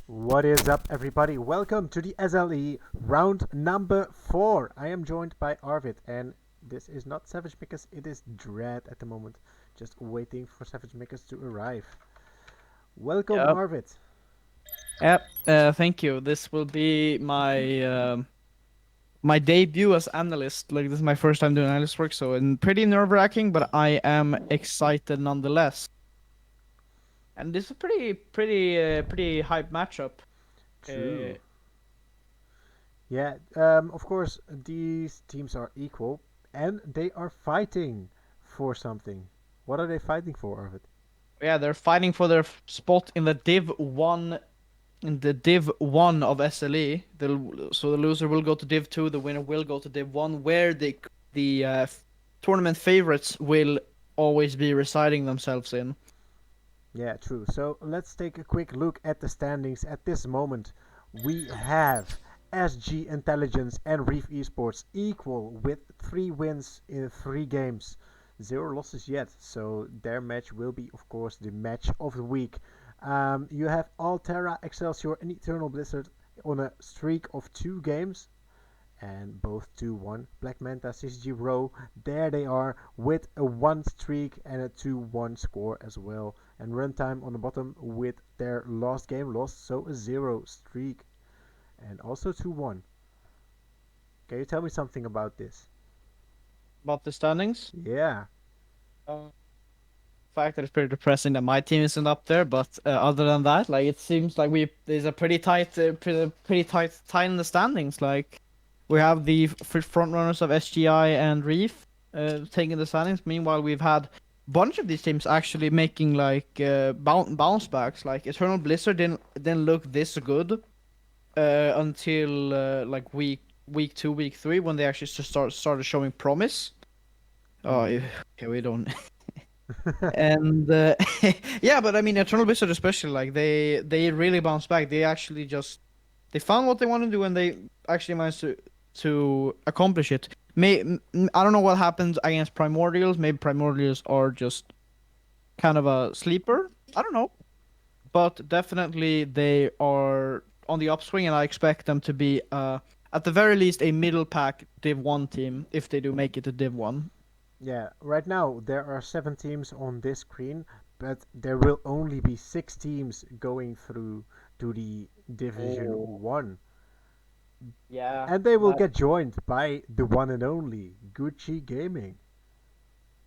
What is up, everybody? Welcome to the SLE round number 4. I am joined by Arvid, and this is not Savage Mickers, it is Dread at the moment. Just waiting for Savage Mickers to arrive. Welcome, Yep. Arvid. Yep. Thank you. This will be my debut as analyst. Like this is my first time doing analyst work, so it's pretty nerve-wracking, but I am excited nonetheless. And this is a pretty hype matchup. True. Uh, Yeah, of course, these teams are equal, and they are fighting for something. What are they fighting for, Arvid? yeah, they're fighting for their spot in the Div 1 of SLE. So the loser will go to Div 2, the winner will go to Div 1, where the tournament favorites will always be residing themselves in. Yeah, true. So let's take a quick look at the standings at this moment. We have SG Intelligence and Reef Esports equal with 3 wins in 3 games. 0 losses yet, so their match will be, of course, the match of the week. You have Altera, Excelsior, and Eternal Blizzard on a streak of 2 games, and both 2-1. Black Manta, CCG Row, there they are with a 1 streak and a 2-1 score as well. And Runtime on the bottom with their last game lost, so a 0 streak and also 2-1. Can you tell me something about this? About the standings, Yeah. uh, fact that it's pretty depressing that my team isn't up there. But other than that, like it seems like there's a pretty tight tie in the standings. Like we have the front runners of SGI and Reef taking the standings. Meanwhile, we've had a bunch of these teams actually making like bounce backs. Like Eternal Blizzard didn't look this good until like week 2, week 3 when they actually started showing promise. Oh, Mm-hmm. okay, we don't. And yeah, but I mean, Eternal Blizzard especially, like they really bounced back. They actually just they found what they want to do, and they actually managed to accomplish it. I don't know what happened against Primordials. Maybe Primordials are just kind of a sleeper. I don't know, but definitely they are on the upswing, and I expect them to be at the very least a middle pack Div 1 team if they do make it to Div 1. Yeah, right now there are 7 teams on this screen, but there will only be 6 teams going through to the Division Oh, 1. yeah. And they will get joined by the one and only Gucci Gaming.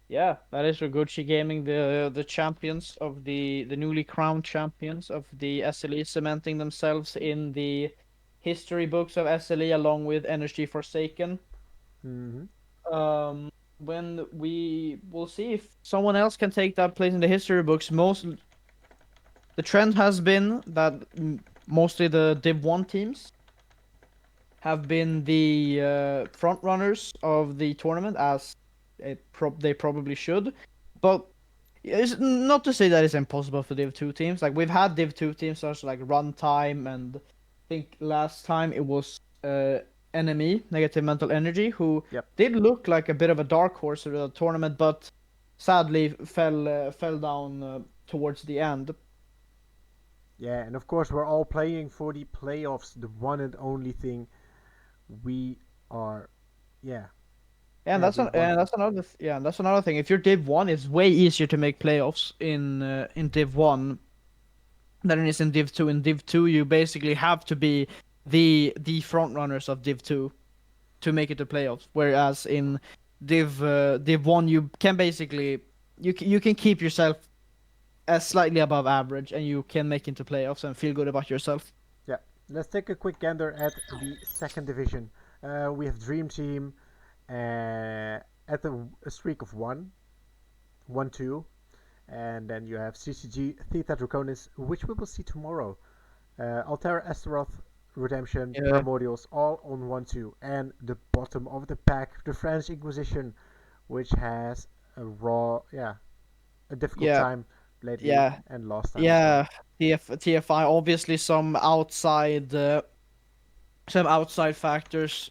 Yeah, that is Roguchi Gaming, the champions of the newly crowned champions of the SLE, cementing themselves in the history books of SLE along with Energy Forsaken. Mm-hmm. When we will see if someone else can take that place in the history books. The trend has been that mostly the Div 1 teams have been the front runners of the tournament, as they probably should. But it's not to say that it's impossible for Div 2 teams. Like we've had Div 2 teams such like Runtime, and I think last time it was NME, Negative Mental Energy, who Yep. did look like a bit of a dark horse of the tournament, but sadly fell down towards the end. Yeah, and of course we're all playing for the playoffs, the one and only thing we are. Yeah, And yeah, we want. that's another thing. If you're Div 1, it's way easier to make playoffs in Div 1 than it is in Div 2. In Div 2, you basically have to be the front runners of Div 2 to make it to playoffs. Whereas in Div 1, you can basically you can keep yourself as slightly above average, and you can make into playoffs and feel good about yourself. Yeah, let's take a quick gander at the second division. We have Dream Team at a streak of 1-2, and then you have CCG Theta Draconis, which we will see tomorrow. Altera Astaroth, Redemption, Yeah, Primordials, all on 1-2. And the bottom of the pack, the French Inquisition, which has a difficult yeah, time lately yeah, and last time as well. yeah. TFI obviously some outside factors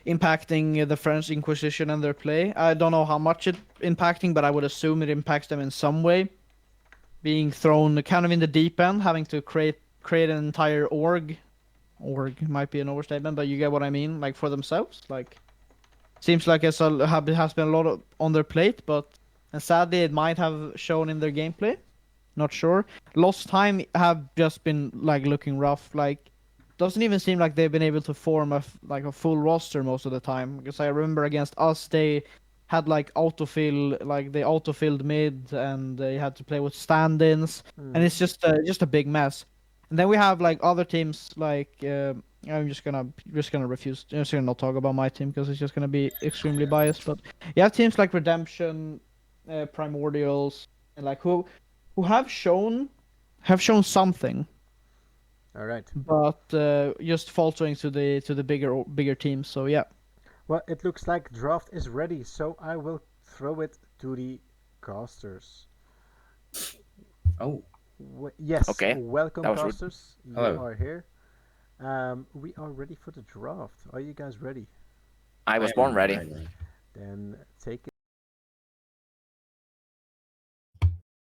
impacting the French Inquisition and their play. I don't know how much it impacting, but I would assume it impacts them in some way. Being thrown kind of in the deep end, having to create create an entire org. Org might be an overstatement, but you get what I mean. Like for themselves, like seems like has been a lot on their plate, but and sadly it might have shown in their gameplay. Not sure. Lost Time have just been like looking rough. Like doesn't even seem like they've been able to form a full roster most of the time. Because I remember against us they had like autofill, like they autofilled mid, and they had to play with stand-ins, and it's just a big mess. And then we have like other teams like I'm just gonna refuse. I'm just gonna not talk about my team because it's just gonna be extremely biased. But you have teams like Redemption, Primordials, and like who have shown something, All right. but just faltering to the bigger teams. So yeah. Well, it looks like draft is ready, so I will throw it to the casters. Oh, Yes, Okay, welcome that was rude. casters. You Hello. are here. We are ready for the draft. Are you guys ready? I was born ready. Then take it.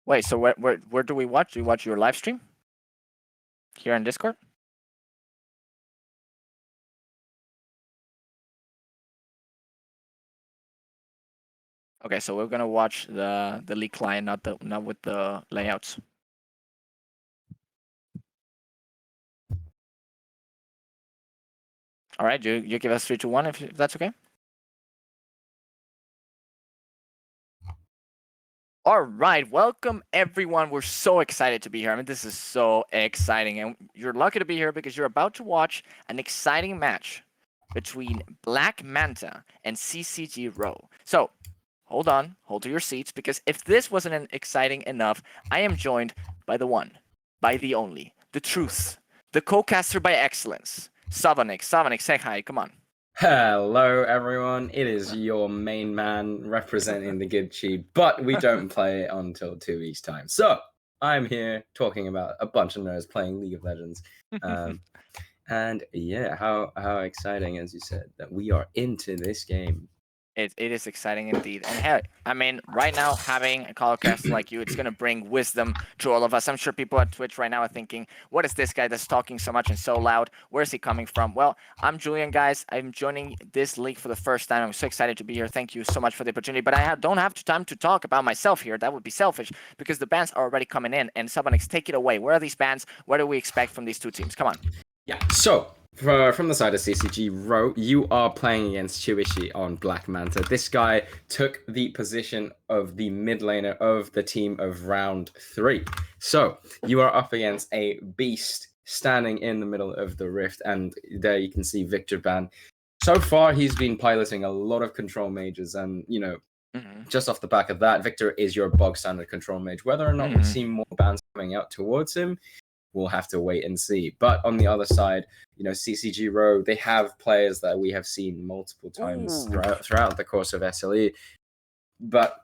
Wait, so where do we watch? Do we watch your live stream? Here on Discord? Okay, so we're gonna watch the league client, not with the layouts. All right, you give us 3, 2, 1 if that's okay. All right, welcome everyone. We're so excited to be here. I mean, this is so exciting, and you're lucky to be here because you're about to watch an exciting match between Black Manta and CCG Row. So, hold on, hold to your seats, because if this wasn't exciting enough, I am joined by the one, by the only, the truth, the co-caster by excellence, Savanik. Savanik, say hi, come on. Hello, everyone. It is your main man representing the good cheat, but we don't play until 2 weeks' time. So I'm here talking about a bunch of nerds playing League of Legends. And yeah, how exciting, as you said, that we are into this game. It is exciting indeed. And hey, I mean, right now, having a cast like you, it's going to bring wisdom to all of us. I'm sure people at Twitch right now are thinking, what is this guy that's talking so much and so loud? Where is he coming from? Well, I'm Julian, guys. I'm joining this league for the first time. I'm so excited to be here. Thank you so much for the opportunity. But I don't have time to talk about myself here. That would be selfish because the bans are already coming in. And Subonix, take it away. Where are these bans? What do we expect from these two teams? Come on. Yeah, so from the side of CCG Row, you are playing against Chuishi on Black Manta. This guy took the position of the mid laner of the team of round 3. So you are up against a beast standing in the middle of the rift, and there you can see Victor Ban. So far, he's been piloting a lot of control mages, and just off the back of that, Victor is your bog standard control mage. Whether or not we see more bans coming out towards him, we'll have to wait and see. But on the other side, CCG Row, they have players that we have seen multiple times throughout the course of SLE. But,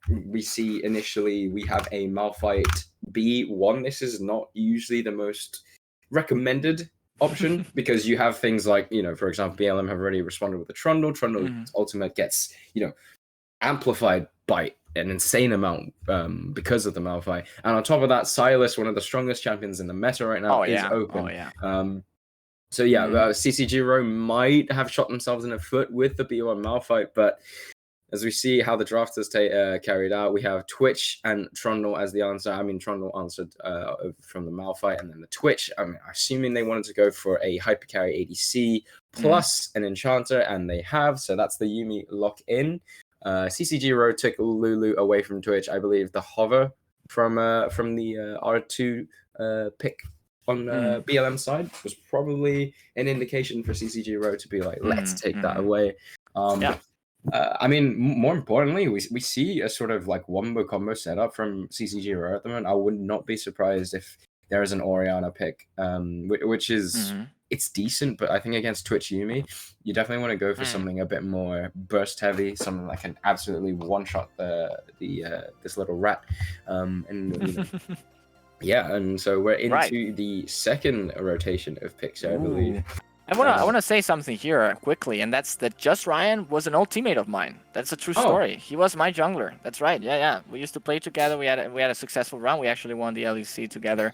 we see initially we have a Malphite B1. This is not usually the most recommended option because you have things like, for example, BLM have already responded with the Trundle. Trundle's ultimate gets, amplified by an insane amount because of the Malphite. And on top of that, Silas, one of the strongest champions in the meta right now, is open. CCG Row might have shot themselves in the foot with the B1 Malphite, but as we see how the draft is carried out, we have Twitch and Trundle as the answer. I mean, Trundle answered from the Malphite, and then the Twitch. I'm assuming they wanted to go for a hypercarry ADC plus an Enchanter, and they have. So that's the Yuumi lock-in. CCG Row took Lulu away from Twitch. I believe the hover from the R2 pick on BLM side was probably an indication for CCG Row to be like, let's take that away. I mean, more importantly, we see a sort of like wombo combo setup from CCG Row at the moment. I would not be surprised if there is an Orianna pick, which is it's decent, but I think against Twitch Yuumi, you definitely want to go for something a bit more burst heavy, something that can absolutely one shot this little rat, and so we're into the second rotation of picks, I believe. I wanna say something here quickly, and that's that Just Ryan was an old teammate of mine. That's a true Oh. story. He was my jungler. That's right. Yeah. We used to play together. We had a successful run. We actually won the LEC together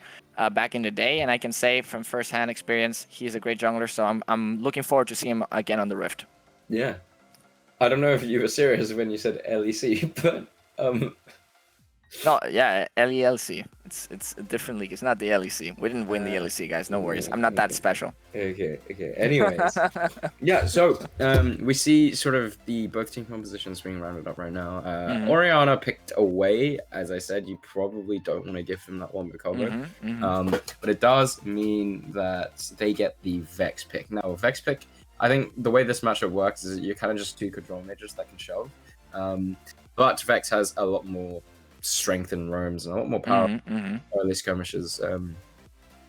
back in the day, and I can say from first-hand experience, he's a great jungler. So I'm looking forward to seeing him again on the Rift. Yeah. I don't know if you were serious when you said LEC, but No, yeah, LELC. It's a different league. It's not the LEC. We didn't win the LEC, guys. No worries. I'm not that special. Okay. Anyways, yeah. So we see sort of the both team compositions being rounded up right now. Oriana picked away, as I said. You probably don't want to give him that one cover, but it does mean that they get the Vex pick. Now, Vex pick. I think the way this matchup works is you're kind of just two control mages that can shove, but Vex has a lot more strength in roams and a lot more power early skirmishes.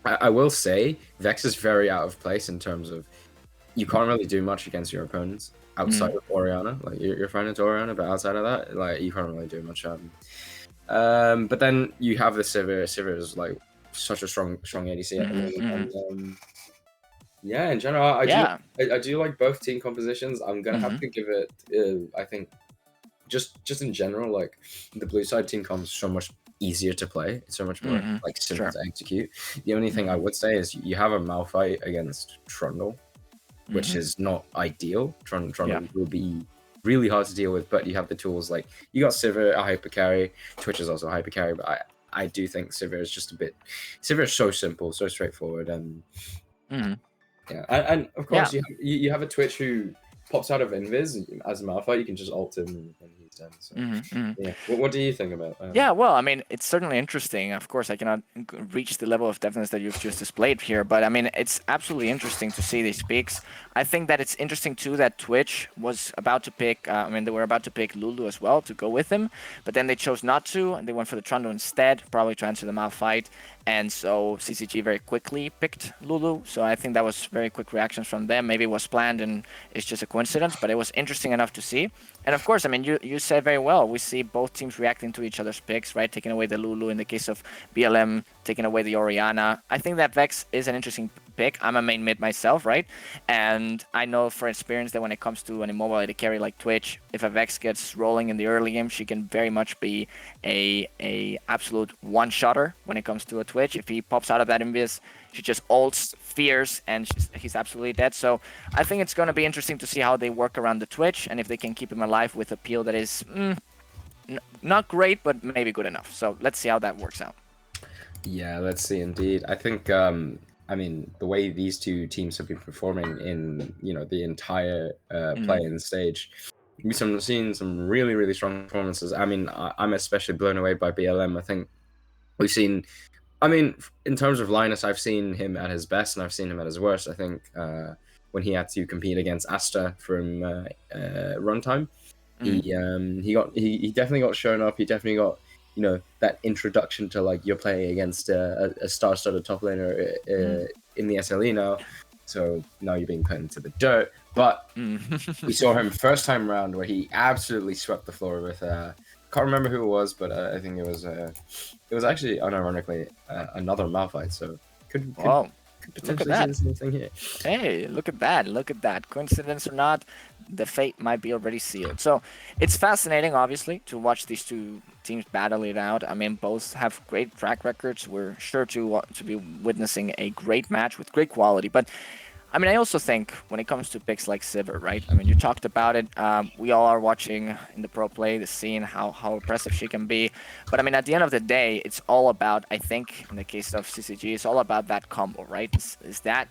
I will say Vex is very out of place in terms of you can't really do much against your opponents outside of Oriana. Like you're fine into Oriana, but outside of that, like you can't really do much. But then you have the Sivir. Sivir is like such a strong ADC at the moment. And, yeah, in general, I do like both team compositions. I'm gonna have to give it. I think just in general, like the blue side team comp is so much easier to play. It's so much more like simple to execute. The only thing I would say is you have a Malphite against Trundle, which is not ideal. Trundle will be really hard to deal with, but you have the tools like you got Sivir, a hyper carry. Twitch is also a hyper carry, but I do think Sivir is just a bit. Sivir is so simple, so straightforward, and yeah, and of course you have a Twitch who pops out of Invis as a Malphite. You can just ult him and he's done. So yeah, what do you think about? Yeah, well, I mean, it's certainly interesting. Of course, I cannot reach the level of depthness that you've just displayed here, but I mean, it's absolutely interesting to see these picks. I think that it's interesting too that Twitch was about to pick. They were about to pick Lulu as well to go with him, but then they chose not to, and they went for the Trundle instead, probably to answer the Malphite. And so CCG very quickly picked Lulu. So I think that was very quick reactions from them. Maybe it was planned and it's just a coincidence, but it was interesting enough to see. And of course, I mean, you said very well. We see both teams reacting to each other's picks, right? Taking away the Lulu in the case of BLM, taking away the Oriana. I think that Vex is an interesting pick. I'm a main mid myself, right? And I know for experience that when it comes to an immobile AD carry like Twitch, if a Vex gets rolling in the early game, she can very much be a absolute one-shotter when it comes to a Twitch. If he pops out of that invis, she just ults, fears, and he's absolutely dead. So I think it's going to be interesting to see how they work around the Twitch and if they can keep him alive with a peel that is not great, but maybe good enough. So let's see how that works out. Yeah, let's see. Indeed, I think. I mean, the way these two teams have been performing in the entire play-in stage, we've seen some really, really strong performances. I mean, I'm especially blown away by BLM. I think we've seen. I mean, in terms of Linus, I've seen him at his best and I've seen him at his worst. I think when he had to compete against Asta from runtime, he definitely got shown up. He definitely got that introduction to like you're playing against a star-studded top laner in the SLE now. So now you're being put into the dirt. But we saw him first time around where he absolutely swept the floor with can't remember who it was, but I think it was actually unironically another Malphite. So could potentially see the same thing here. Hey, look at that. Coincidence or not, the fate might be already sealed. So it's fascinating, obviously, to watch these two teams battle it out. I mean, both have great track records. We're sure to be witnessing a great match with great quality. But I mean, I also think when it comes to picks like Sivir, right? I mean, you talked about it. We all are watching in the pro play, the scene, how impressive she can be. But I mean, at the end of the day, it's all about, I think, in the case of CCG, it's all about that combo, right? Is that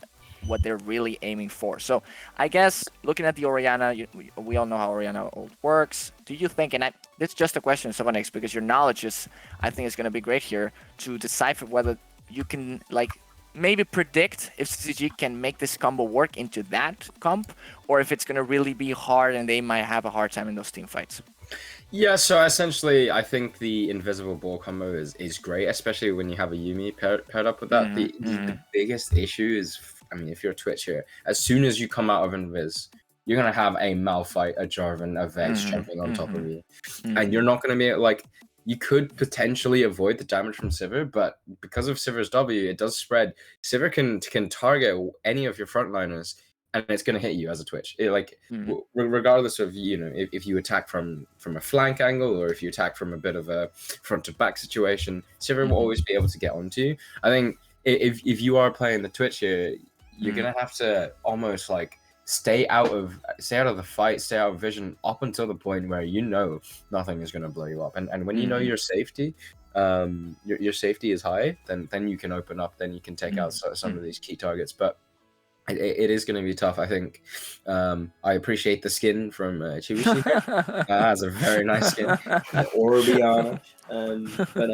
what they're really aiming for? So I guess looking at the Oriana, we all know how Oriana ult works. Do you think, and it's just a question, Sovanix, because your knowledge is, I think, is going to be great here to decipher whether you can, like, maybe predict if CCG can make this combo work into that comp, or if it's going to really be hard and they might have a hard time in those team fights. Yeah, so essentially, I think the invisible ball combo is great, especially when you have a Yuumi paired up with that. The biggest issue is, I mean, if you're a Twitcher, as soon as you come out of Invis, you're going to have a Malphite, a Jarvan, a Vex jumping on top of you. And you're not going to be like, you could potentially avoid the damage from Sivir, but because of Sivir's W, it does spread. Sivir can target any of your frontliners. and it's going to hit you as a Twitch. Mhm. Regardless of if you attack from a flank angle or if you attack from a bit of a front to back situation, Sivir will always be able to get onto you. I think if you are playing the Twitch here, you're gonna have to almost like stay out of the fight, stay out of vision up until the point where nothing is gonna blow you up, and when you know your safety. Your safety is high, then you can open up, then you can take out some of these key targets. But it is going to be tough. I think I appreciate the skin from Chiwishi. That's a very nice skin, Orbiana. But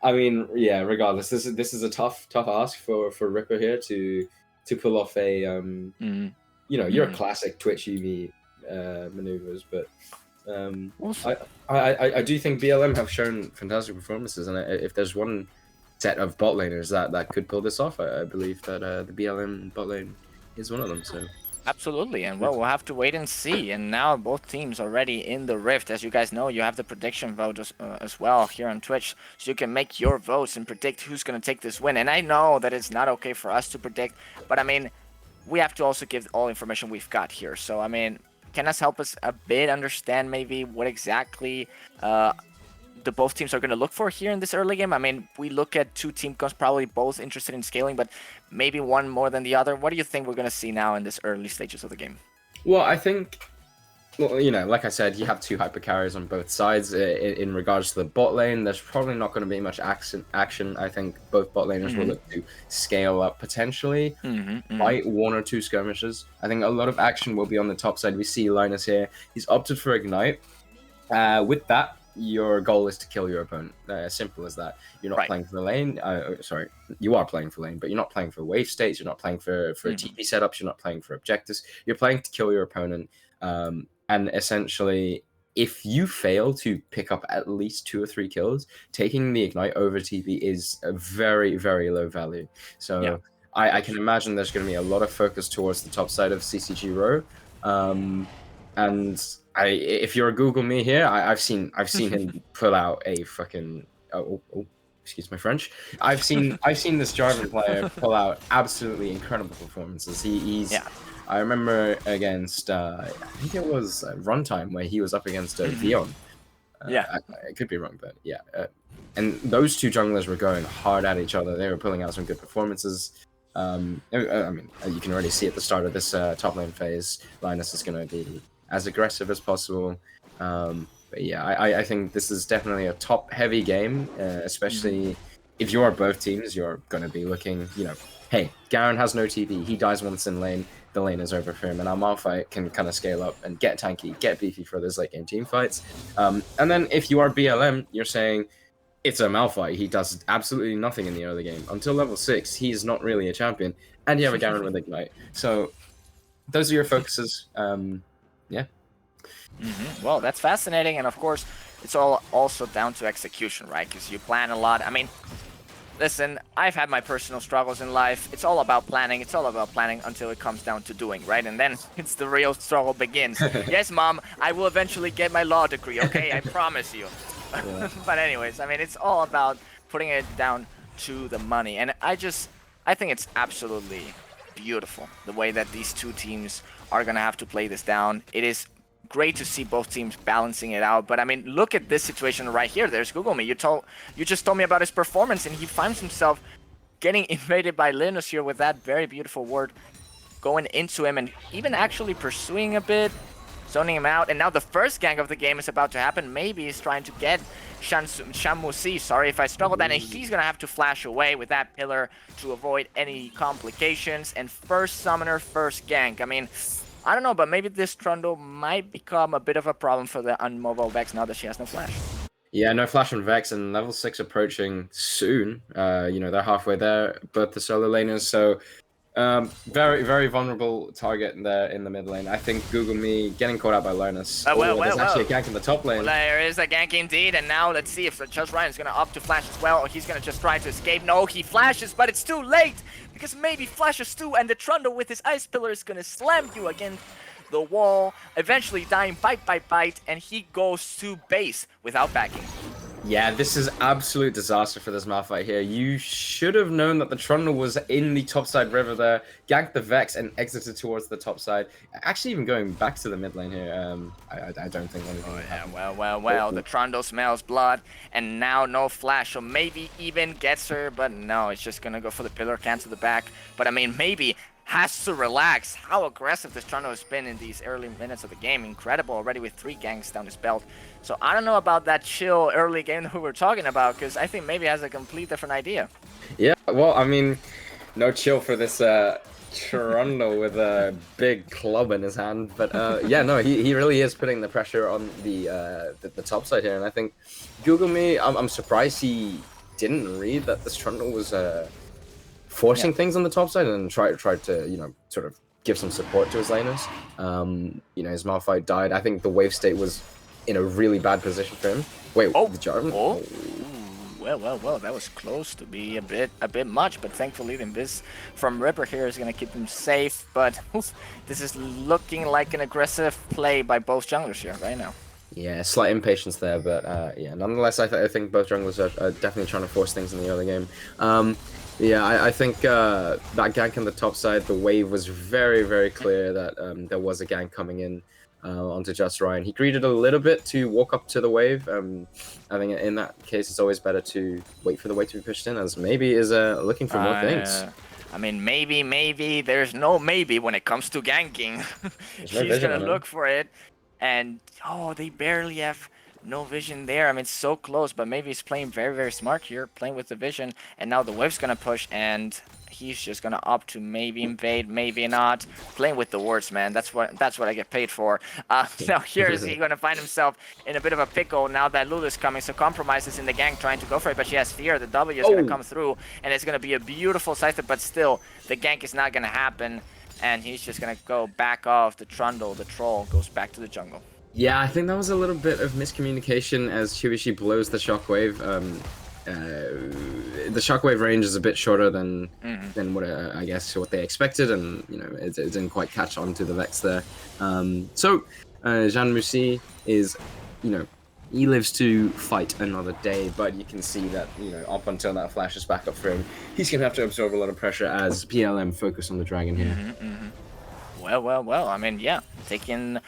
I mean, yeah. Regardless, this is a tough ask for Ripper here to pull off a your classic Twitch UV maneuvers, but. I do think BLM have shown fantastic performances, and if there's one set of bot laners that could pull this off, I believe that the BLM bot lane is one of them. So absolutely, and well, we'll have to wait and see. And now both teams already in the Rift. As you guys know, you have the prediction vote as well here on Twitch, so you can make your votes and predict who's going to take this win. And I know that it's not okay for us to predict, but I mean, we have to also give all information we've got here. So I mean, can us help us a bit understand maybe what exactly the both teams are going to look for here in this early game? I mean, we look at two teams probably both interested in scaling, but maybe one more than the other. What do you think we're going to see now in this early stages of the game? Well, I think, like I said, you have two hyper carriers on both sides. In regards to the bot lane, there's probably not going to be much action. I think both bot laners will look to scale up potentially, fight one or two skirmishes. I think a lot of action will be on the top side. We see Linus here. He's opted for Ignite. With that, your goal is to kill your opponent. Simple as that. You're not playing for the lane. Sorry, you are playing for lane, but you're not playing for wave states. You're not playing for TP setups. You're not playing for objectives. You're playing to kill your opponent. And essentially, if you fail to pick up at least 2 or 3 kills, taking the Ignite over TP is a very, very low value. So I can imagine there's going to be a lot of focus towards the top side of CCG row. And if you're a Google me here, I've seen him pull out a fucking excuse my French. I've seen this Jarvan player pull out absolutely incredible performances. He's I remember against I think it was Runtime where he was up against Vion. I could be wrong, but yeah. And those two junglers were going hard at each other. They were pulling out some good performances. I mean, you can already see at the start of this top lane phase, Linus is going to be as aggressive as possible. But yeah, I think this is definitely a top-heavy game, especially if you are both teams. You're going to be looking, hey, Garen has no TP. He dies once in lane. The lane is over for him, and our Malphite can kind of scale up and get tanky, get beefy for those late game team fights. And then if you are BLM, you're saying it's a Malphite. He does absolutely nothing in the early game. Until level 6, he's not really a champion, and you have a Garen with Ignite. So those are your focuses. Well, that's fascinating, and of course, it's all also down to execution, right? Because you plan a lot. I mean, listen, I've had my personal struggles in life. It's all about planning. It's all about planning until it comes down to doing, right? And then it's the real struggle begins. Yes, Mom, I will eventually get my law degree, okay? I promise you. But anyways, I mean, it's all about putting it down to the money. And I think it's absolutely beautiful the way that these two teams are going to have to play this down. It is great to see both teams balancing it out, but I mean, look at this situation right here. There's Google Me. You just told me about his performance, and he finds himself getting invaded by Linus here with that very beautiful word going into him, and even actually pursuing a bit, zoning him out. And now the first gank of the game is about to happen. Maybe he's trying to get Shamusi. Sorry if I struggled that, and he's gonna have to flash away with that pillar to avoid any complications. And first summoner, first gank. I mean, I don't know, but maybe this Trundle might become a bit of a problem for the unmobile Vex now that she has no flash. Yeah, no flash on Vex, and level 6 approaching soon. They're halfway there, both the solo laners, so very, very vulnerable target there in the mid lane. I think Google Me getting caught out by Linus. There's actually a gank in the top lane. Well, there is a gank indeed, and now let's see if Just Ryan is going to opt to flash as well, or he's going to just try to escape. No, he flashes, but it's too late, because maybe flashes too, and the Trundle with his Ice Pillar is going to slam you against the wall, eventually dying bite by bite, and he goes to base without backing. Yeah, this is absolute disaster for this Malphite here. You should have known that the Trundle was in the topside river there, ganked the Vex, and exited towards the top side. Actually, even going back to the mid lane here, I don't think anything Oh will yeah, happen. well, the Trundle smells blood, and now no flash, so maybe even gets her, but no, it's just gonna go for the pillar, cancel the back. But I mean, maybe has to relax. How aggressive this Trundle has been in these early minutes of the game. Incredible already with 3 ganks down his belt. So I don't know about that chill early game that we were talking about, because I think maybe he has a complete different idea. Yeah, well, I mean, no chill for this Trundle with a big club in his hand. But yeah, no, he really is putting the pressure on the top side here. And I think, Google me, I'm surprised he didn't read that this Trundle was forcing things on the top side and tried to, you know, sort of give some support to his laners. You know, his Malphite died. I think the wave state was in a really bad position for him. Wait, the Jarvan? Oh. Well, that was close to be a bit much, but thankfully the Invis from Ripper here is going to keep him safe. But this is looking like an aggressive play by both junglers here right now. Yeah, slight impatience there, but yeah, nonetheless, I think both junglers are definitely trying to force things in the early game. Yeah, I think that gank on the top side, the wave was very, very clear that there was a gank coming in onto Just Ryan. He greeted a little bit to walk up to the wave. I think in that case, it's always better to wait for the wave to be pushed in, as maybe is looking for more things. I mean, maybe, there's no maybe when it comes to ganking. He's going to look for it, and oh, they barely have no vision there. I mean, it's so close, but maybe he's playing very, very smart here, playing with the vision, and now the wave's going to push, and he's just going to opt to maybe invade, maybe not. Playing with the words, man. That's what I get paid for. Now here is he going to find himself in a bit of a pickle now that Lulu's coming, so compromises in the gank trying to go for it, but she has fear. The W is going to come through, and it's going to be a beautiful scythe, but still, the gank is not going to happen, and he's just going to go back off. The Trundle, the troll, goes back to the jungle. Yeah, I think that was a little bit of miscommunication as Chuishi blows the shockwave. The shockwave range is a bit shorter than what I guess what they expected, and you know it didn't quite catch on to the Vex there. So Jean Moussi is, you know, he lives to fight another day, but you can see that, you know, up until that flashes back up for him, he's gonna have to absorb a lot of pressure as PLM focus on the dragon here. Well. I mean, yeah, taking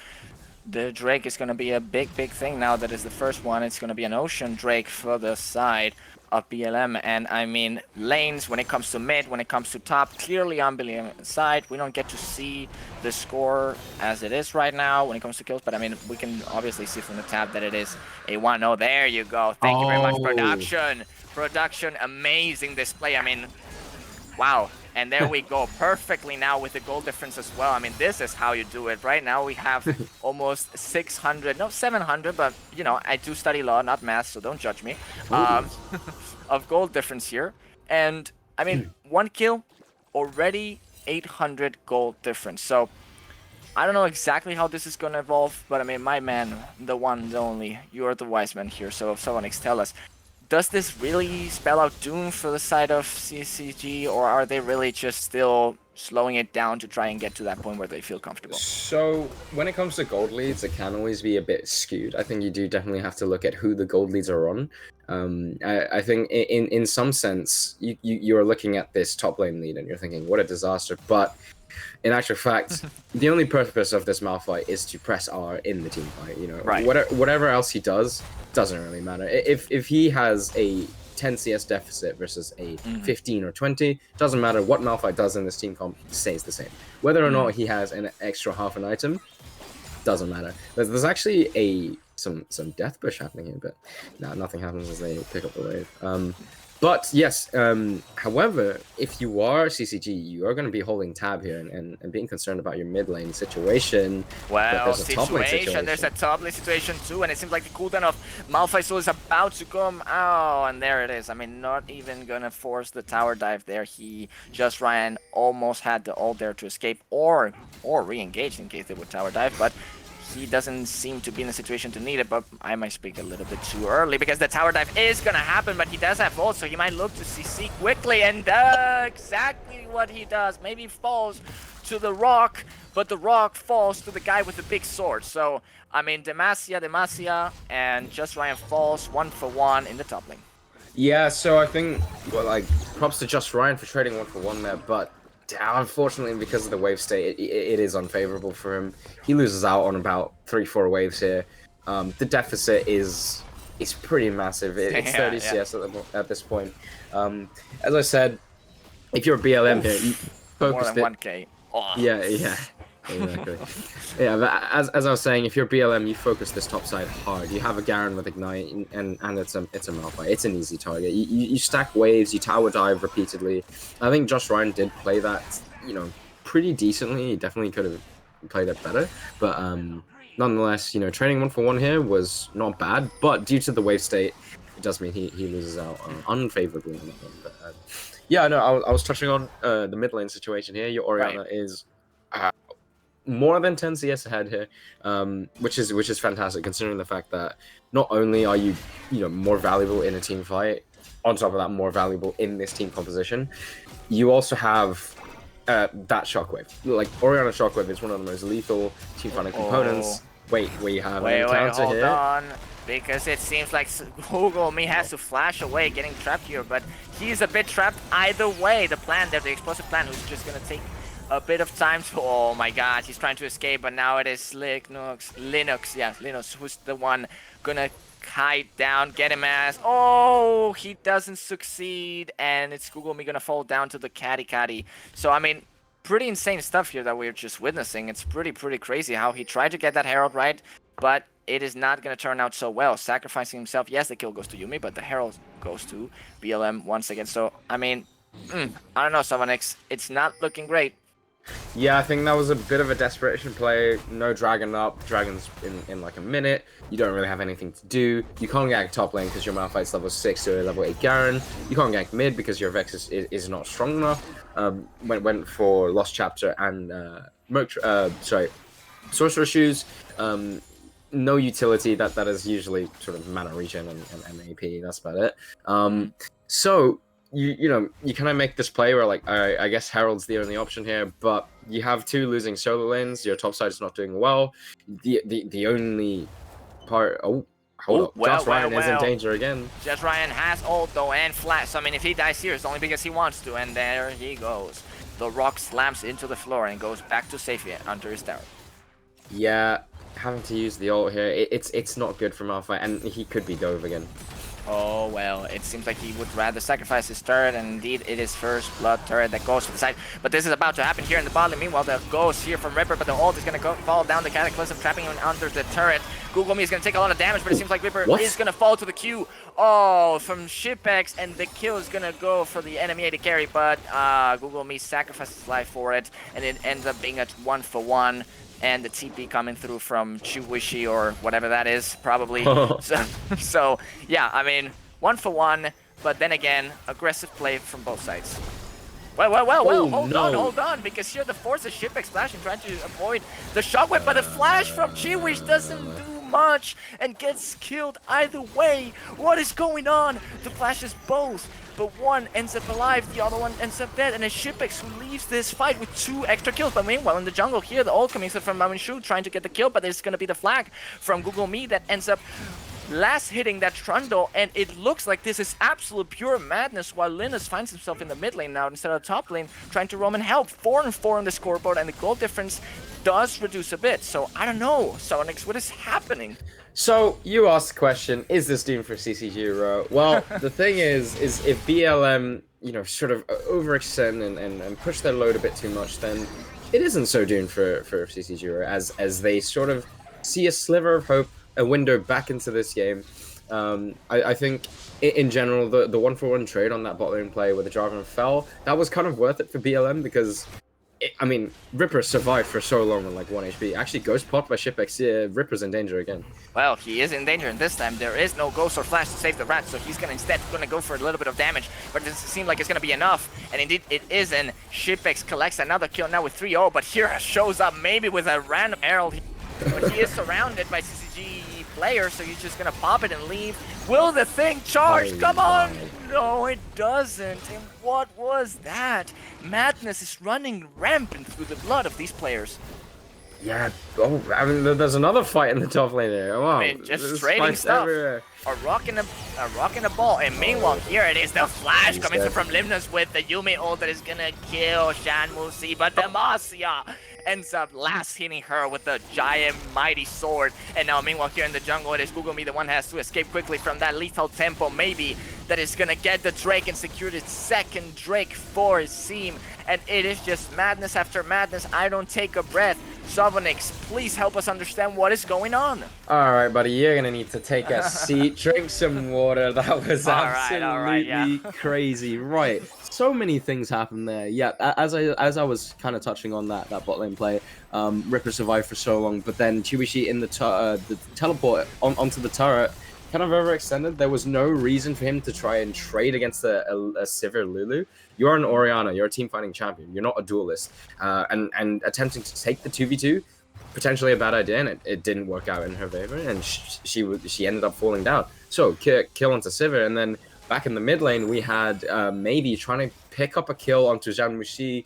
the Drake is going to be a big thing now. That is the first one. It's going to be an Ocean Drake for the side of BLM. And I mean, lanes, when it comes to mid, when it comes to top, clearly on BLM side. We don't get to see the score as it is right now when it comes to kills. But I mean, we can obviously see from the tab that it is a 1-0. There you go. Thank you very much, production. Production, amazing display. I mean, wow. And there we go, perfectly now with the goal difference as well. I mean, this is how you do it. Right now we have almost 600, no, 700, but, you know, I do study law, not math, so don't judge me, of goal difference here. And, I mean, 1 kill, already 800 goal difference. So, I don't know exactly how this is going to evolve, but, I mean, my man, the one, the only, you are the wise man here, so if someone tell us. Does this really spell out doom for the side of CCG, or are they really just still slowing it down to try and get to that point where they feel comfortable? So when it comes to gold leads, it can always be a bit skewed. I think you do definitely have to look at who the gold leads are on. I think in some sense, you're looking at this top lane lead and you're thinking, what a disaster. But in actual fact, the only purpose of this Malphite is to press R in the team fight. You know, whatever else he does doesn't really matter. If he has a 10 CS deficit versus a 15 or 20, doesn't matter what Malphite does in this team comp, stays the same. Whether or not he has an extra half an item, doesn't matter. There's actually some death push happening here, but no, nothing happens as they pick up the wave. But yes, however, if you are CCG, you are going to be holding tab here and being concerned about your mid lane situation. Well, there's a top lane situation too, and it seems like the cooldown of Malphite is about to come. Oh, and there it is. I mean, not even going to force the tower dive there. He just Ryan almost had the ult there to escape or re-engage in case they would tower dive, but he doesn't seem to be in a situation to need it, but I might speak a little bit too early because the tower dive is going to happen, but he does have ult, so he might look to CC quickly, and exactly what he does. Maybe falls to the rock, but the rock falls to the guy with the big sword. So, I mean, Demacia, and Just Ryan falls 1-for-1 in the top lane. Yeah, so I think, well, like, props to Just Ryan for trading 1-for-1 there, but unfortunately, because of the wave state, it is unfavorable for him. He loses out on about 3-4 waves here. The deficit is pretty massive. It's 30 CS at this point. As I said, if you're a BLM here, you focus more than 1k. Oh. Yeah, exactly. Yeah, but as I was saying, if you're BLM, you focus this top side hard. You have a Garen with Ignite, and it's a Malphite. It's an easy target. You stack waves, you tower dive repeatedly. I think Josh Ryan did play that, pretty decently. He definitely could have played it better, but nonetheless, trading 1-for-1 here was not bad. But due to the wave state, it does mean he loses out unfavorably on that one. But, yeah, no, I was touching on the mid lane situation here. Your Orianna is more than 10 CS ahead here, which is fantastic considering the fact that not only are you more valuable in a team fight, on top of that more valuable in this team composition, you also have that Shockwave. Like Orianna Shockwave is one of the most lethal team fighting components. Wait, we have an encounter hold here. on, because it seems like Google Me has to flash away, getting trapped here, but he's a bit trapped either way. The plan there, the explosive plan, who's just gonna take a bit of time to, oh my god, he's trying to escape, but now it is Linux, who's the one gonna hide down, get him ass. Oh, he doesn't succeed, and it's Google Me gonna fall down to the caddy. So, I mean, pretty insane stuff here that we're just witnessing. It's pretty crazy how he tried to get that Herald right, but it is not gonna turn out so well. Sacrificing himself, yes, the kill goes to Yuumi, but the Herald goes to BLM once again. So, I mean, I don't know, Summonix, it's not looking great. Yeah, I think that was a bit of a desperation play. No dragon up. Dragon's in like a minute. You don't really have anything to do. You can't gank top lane because your Malphite's level 6 to a level 8 Garen. You can't gank mid because your Vex is not strong enough. Went for Lost Chapter and Sorcerer Shoes. No utility. That is usually sort of mana regen and AP. That's about it. So you kind of make this play where like I guess Herald's the only option here, but you have two losing solo lanes. Your top side is not doing well. The only part. Hold up. Just Ryan is in danger again. Just Ryan has ult though and flash. So, I mean, if he dies here, it's only because he wants to, and there he goes. The rock slams into the floor and goes back to safety under his tower. Yeah, having to use the ult here, it's not good for Malphite, and he could be dove again. Oh, well, it seems like he would rather sacrifice his turret, and indeed it is first blood turret that goes to the side. But this is about to happen here in the bottom. Meanwhile, the ghost here from Ripper, but the ult is going to fall down the Cataclysm, trapping him under the turret. Google Me is going to take a lot of damage, but it seems like Ripper is going to fall to the Q. Oh, from Shipex, and the kill is going to go for the enemy AD carry, but Google Me sacrifices his life for it, and it ends up being a 1-for-1. And the TP coming through from Chiwishi or whatever that is, probably. So, yeah, I mean, 1-for-1, but then again, aggressive play from both sides. Well, hold on, because here the force is Shipex splashing, trying to avoid the shockwave, but the flash from Chiwish doesn't do much and gets killed either way. What is going on? The flash is both. But one ends up alive, the other one ends up dead, and it's Shipex who leaves this fight with 2 extra kills. But meanwhile, in the jungle here, the ult coming from Maminshu trying to get the kill, but there's going to be the flag from Google Me that ends up last hitting that Trundle, and it looks like this is absolute pure madness while Linus finds himself in the mid lane now instead of top lane, trying to roam and help. 4-4 on the scoreboard, and the goal difference does reduce a bit. So, I don't know, Sonics, what is happening? So, you asked the question, is this doomed for CCG, Ro? Well, the thing is if BLM, sort of overextend and push their load a bit too much, then it isn't so doomed for CCG, Ro, as they sort of see a sliver of hope, a window back into this game. I think, in general, the 1-for-1 trade on that bot lane play where the Jarvan fell, that was kind of worth it for BLM because Ripper survived for so long on like 1 HP. Actually, Ghost popped by Shipex. Yeah, Ripper's in danger again. Well, he is in danger, and this time there is no Ghost or Flash to save the rat, so he's instead gonna go for a little bit of damage, but it doesn't seem like it's gonna be enough, and indeed it isn't. Shipex collects another kill now with 3-0, but here shows up maybe with a random Herald, but he is surrounded by CCG player, so he's just gonna pop it and leave. Will the thing charge? Oh Come on! my. No, it doesn't. And what was that? Madness is running rampant through the blood of these players. Yeah. Oh, I mean, there's another fight in the top lane there. Wow. I mean, just there's trading fights stuff. everywhere. A rock and a ball. And meanwhile, here it is, the flash He's coming dead. from Limnus with the Yumi ult that is gonna kill Shanmusi, but Demacia ends up last hitting her with the giant mighty sword. And now meanwhile here in the jungle, it is Google Me the one has to escape quickly from that lethal tempo, maybe that is gonna get the Drake and secure the second Drake for his team. And it is just madness after madness. I don't take a breath. Sovonix, please help us understand what is going on. All right, buddy, you're gonna need to take a seat, drink some water. That was All right, yeah. absolutely crazy. Right, so many things happened there. Yeah, as I was kind of touching on that bot lane play, Ripper survived for so long, but then Chiwishi in the teleport onto the turret kind of overextended. There was no reason for him to try and trade against a Sivir Lulu. You're an Orianna, you're a team fighting champion, you're not a duelist. And attempting to take the 2v2, potentially a bad idea, and it didn't work out in her favor, and she ended up falling down. So kill onto Sivir, and then back in the mid lane, we had maybe trying to pick up a kill onto Zhang Muxi.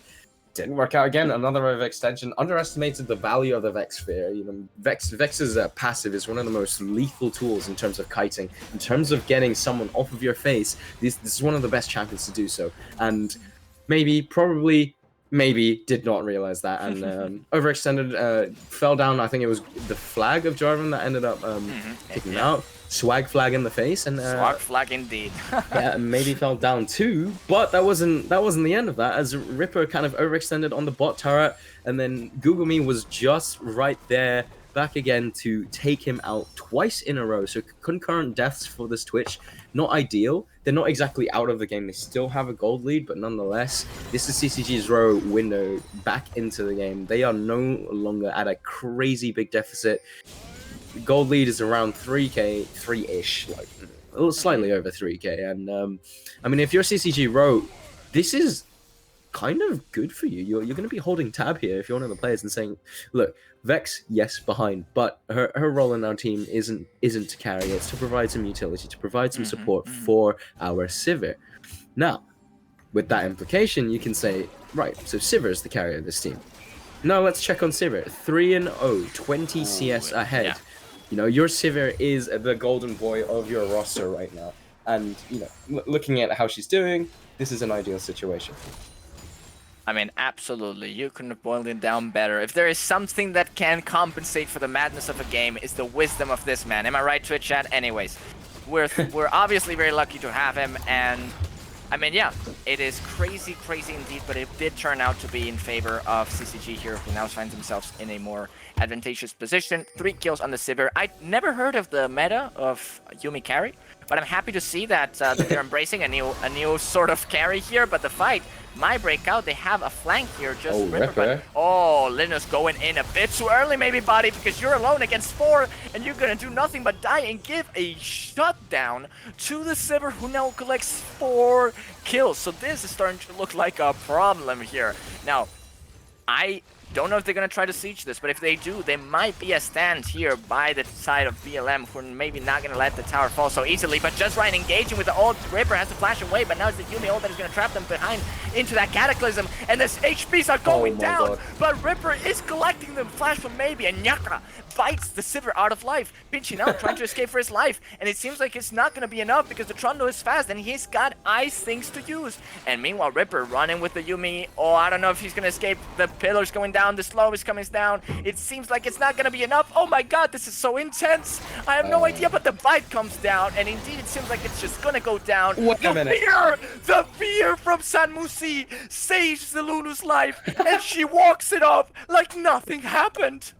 Didn't work out again. Another overextension. Underestimated the value of the Vex Sphere. You know, Vex's passive is one of the most lethal tools in terms of kiting. In terms of getting someone off of your face, this is one of the best champions to do so. And maybe did not realize that and overextended. Fell down. I think it was the flag of Jarvan that ended up kicking him out. Swag flag in the face, and Swag flag indeed. yeah, maybe fell down too, but that wasn't the end of that, as Ripper kind of overextended on the bot turret, and then Google Me was just right there, back again to take him out twice in a row. So concurrent deaths for this Twitch, not ideal. They're not exactly out of the game. They still have a gold lead, but nonetheless, this is CCG's row window back into the game. They are no longer at a crazy big deficit. Gold lead is around 3k, 3-ish, like a little slightly over 3k. And I mean, if you're CCG row, this is kind of good for you. You're going to be holding tab here if you're one of the players and saying, look, Vex, yes, behind, but her role in our team isn't to carry. It's to provide some utility, to provide some support for our Sivir. Now, with that implication, you can say, right, so Sivir is the carrier of this team. Now let's check on Sivir. 3-0, 20 CS ahead. Yeah. You know, your Sivir is the golden boy of your roster right now. And, you know, looking at how she's doing, this is an ideal situation. I mean, absolutely. You couldn't have boiled it down better. If there is something that can compensate for the madness of a game, it's the wisdom of this man. Am I right, Twitch chat? Anyways, we're obviously very lucky to have him, and I mean, yeah, it is crazy indeed, but it did turn out to be in favor of CCG here, who now finds themselves in a more advantageous position. 3 kills on the Sivir. I never heard of the meta of Yumi carry, but I'm happy to see that, that they're embracing a new sort of carry here. But the fight, my breakout, they have a flank here. Just Oh, Ripper. Oh, Linus going in a bit too early, maybe, buddy, because you're alone against 4, and you're gonna do nothing but die and give a shutdown to the Sivir, who now collects 4 kills. So this is starting to look like a problem here. Now, I don't know if they're going to try to siege this, but if they do, they might be a stand here by the side of BLM, who are maybe not going to let the tower fall so easily. But just right, engaging with the ult, Ripper has to flash away, but now it's the Yumi ult that is going to trap them behind into that Cataclysm, and the HPs are going my down, God. but Ripper is collecting them. Flash from maybe, and Nyaka bites the Sivir out of life, pinching out, trying to escape for his life, and it seems like it's not going to be enough because the Trundle is fast, and he's got ice things to use. And meanwhile, Ripper running with the Yumi. Oh, I don't know if he's going to escape. The pillar's going down, the slow is coming down. It seems like it's not going to be enough. Oh my god, this is so intense. I have no idea, but the bite comes down, and indeed it seems like it's just going to go down. Wait a minute. The fear from San Musi saves the Lulu's life, and she walks it off like nothing happened.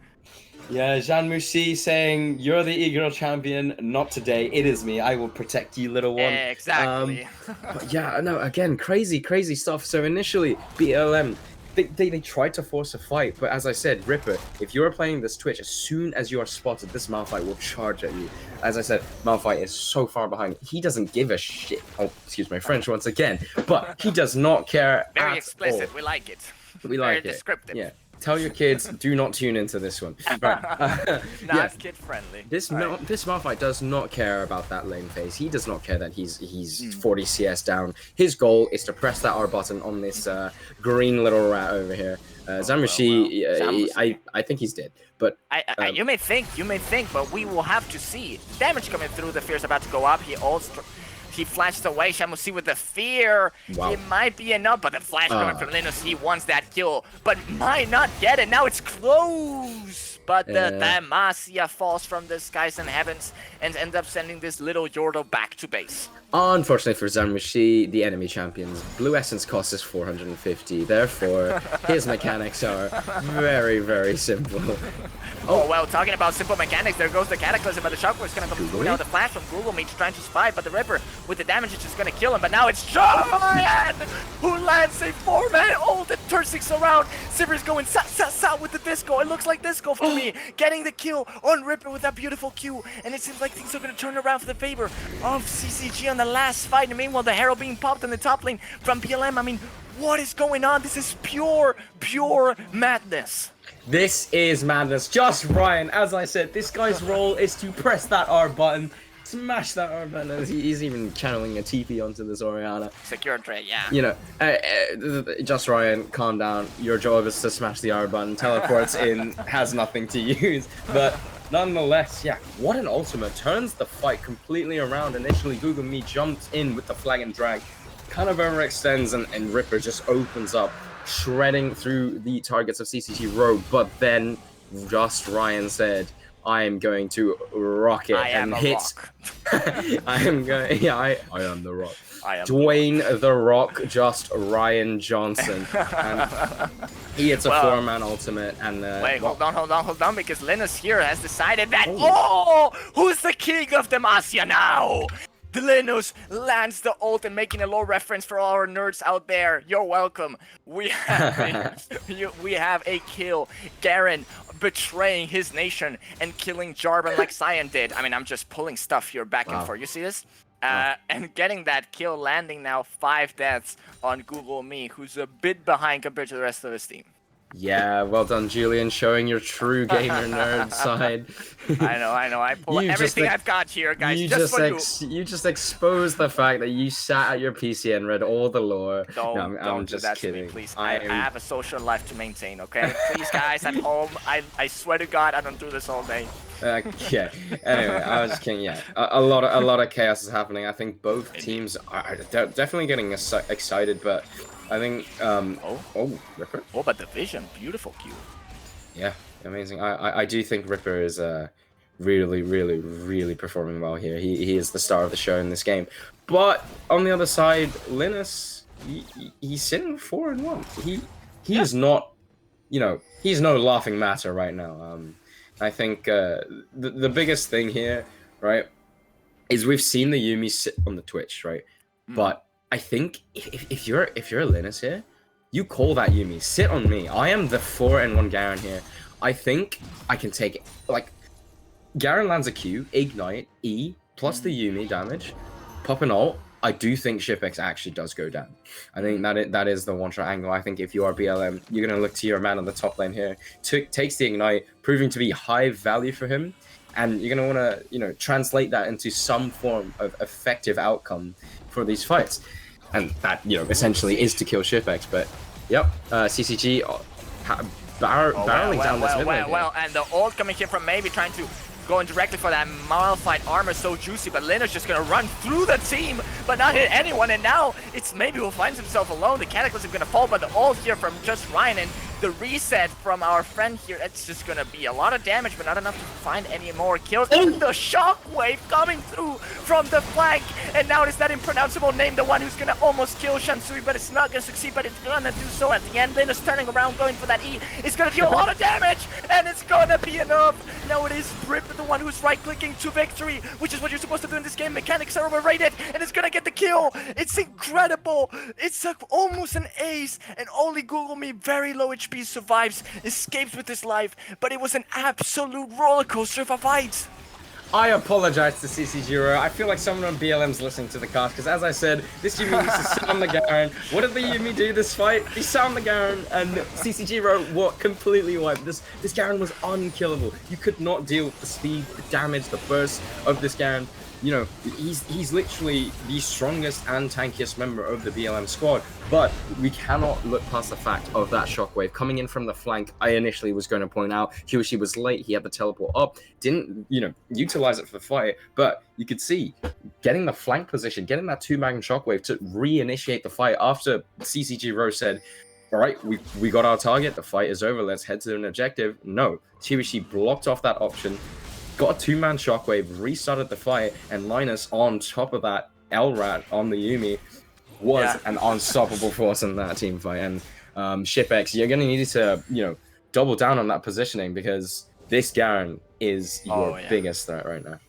Yeah, Jean Muxi saying, you're the e-girl champion, not today, it is me, I will protect you, little one. Exactly. But yeah, no, again, crazy stuff. So initially, BLM, they tried to force a fight, but as I said, Ripper, if you're playing this Twitch, as soon as you are spotted, this Malphite will charge at you. As I said, Malphite is so far behind. He doesn't give a shit. Oh, excuse my French once again. But he does not care Very at explicit. all. We like it. We like Very it. descriptive. Yeah. Tell your kids do not tune into this one. Right. Not Yeah. kid friendly. This Malphite does not care about that lane phase. He does not care that he's 40 CS down. His goal is to press that R button on this green little rat over here. Zamushi, Zamushi. I think he's dead. But You may think, but we will have to see. Damage coming through, the fear's about to go up. He flashes away, Shamusi with the fear. Wow. It might be enough, but the flash coming from Linus, he wants that kill, but might not get it. Now it's close. But the Demacia falls from the skies and heavens and ends up sending this little Yordo back to base. unfortunately for Zamushi, the enemy champions, Blue Essence cost us 450. Therefore, his mechanics are very, very simple. Oh, well, talking about simple mechanics, there goes the Cataclysm, but the Shockwave's gonna come through now. The flash from Google Meat trying to spy, but the Ripper with the damage is just gonna kill him. But now it's Giant who lands a 4-man ult that turns 6 around. Sivir's going sa with the disco. It looks like disco for me, getting the kill on Ripper with that beautiful Q. And it seems like things are gonna turn around for the favor of CCG on the last fight. And meanwhile, the Herald being popped in the top lane from PLM. I mean, what is going on? This is pure madness. This is madness. Just Ryan, as I said, this guy's role is to press that R button, smash that R button. And he's even channeling a TP onto this Orianna. Secure trade, yeah. You know, just Ryan, calm down. Your job is to smash the R button. Teleports in, has nothing to use. But nonetheless, yeah, what an ultimate. Turns the fight completely around. Initially, Google Me jumped in with the flag and drag, kind of overextends, and Ripper just opens up, shredding through the targets of CCG Rogue. But then just Ryan said, I am going to rock it, and hits. I am going. Yeah, I am the Rock. Dwayne the Rock, just Ryan Johnson, and he hits a 4-man ultimate. And wait, hold on, because Linus here has decided that. Who's the king of Demacia now? Linus lands the ult and making a low reference for all our nerds out there. You're welcome. We have we have a kill. Garen betraying his nation and killing Jarvan like Cyan did. I mean, I'm just pulling stuff here back and forth. You see this? And getting that kill, landing now 5 deaths on Google Me, who's a bit behind compared to the rest of his team. Yeah, well done, Julian, showing your true gamer nerd side. I know. I pull everything I've got here, guys, you just for you. You just exposed the fact that you sat at your PC and read all the lore. Don't do that kidding. to me, please. I have a social life to maintain, okay? Please, guys, at home, I swear to God, I don't do this all day. Yeah. Anyway, I was just kidding. Yeah, a lot of chaos is happening. I think both teams are definitely getting excited, but I think Ripper. Oh, but the vision, beautiful Q. Yeah, amazing. I do think Ripper is really performing well here. He is the star of the show in this game. But on the other side, Linus, he's sitting 4-1. He is not, he's no laughing matter right now. I think the biggest thing here, right, is we've seen the Yuumi sit on the Twitch, right? But I think if you're Linus here, you call that Yuumi. Sit on me. I am the 4-1 Garen here. I think I can take it. Like, Garen lands a Q, Ignite, E, plus the Yuumi damage, pop an ult. I do think ShipX actually does go down. I think that is the one-shot angle. I think if you are BLM, you're going to look to your man on the top lane here. Takes the Ignite, proving to be high value for him. And you're going to want to, translate that into some form of effective outcome for these fights. And that, essentially is to kill ShipX. But, yep, CCG barreling down this mid lane. Well, and the ult coming here from Maybe trying to going directly for that Malphite armor, so juicy, but Linus just gonna run through the team, but not hit anyone, and now it's Maybe who finds himself alone. The Cataclysm gonna fall, but the ult here from just Ryan, and the reset from our friend here, it's just gonna be a lot of damage, but not enough to find any more kills. And the shockwave coming through from the flank, and now it's that impronounceable name, the one who's gonna almost kill Shansui, but it's not gonna succeed, but it's gonna do so at the end. Linus turning around, going for that E. It's gonna deal a lot of damage, and it's gonna be enough. Now it is Rip, the one who's right-clicking to victory, which is what you're supposed to do in this game. Mechanics are overrated, and it's gonna get the kill. It's incredible. It's almost an ace, and only Google Me, very low HP, survives, escapes with his life, but it was an absolute roller coaster of a fight. I apologize to CCG. I feel like someone on BLM's listening to the cast, because as I said, this Yumi used to sit on the Garen. What did the Yumi do this fight? He sat on the Garen, and CCG completely wiped. This Garen was unkillable. You could not deal with the speed, the damage, the burst of this Garen. You know, he's literally the strongest and tankiest member of the BLM squad, but we cannot look past the fact of that shockwave coming in from the flank. I initially was going to point out Hiroshi was late, he had the teleport up, didn't, you know, utilize it for the fight, but you could see getting the flank position, getting that 2-man shockwave to reinitiate the fight after CCG Rose said, all right, we got our target, the fight is over, let's head to an objective. No, Hiroshi blocked off that option, got a 2-man shockwave, restarted the fight, and Linus on top of that L-Rat on the Yumi was an unstoppable force in that team fight. And ShipX, you're gonna need to, you know, double down on that positioning, because this Garen is your biggest threat right now.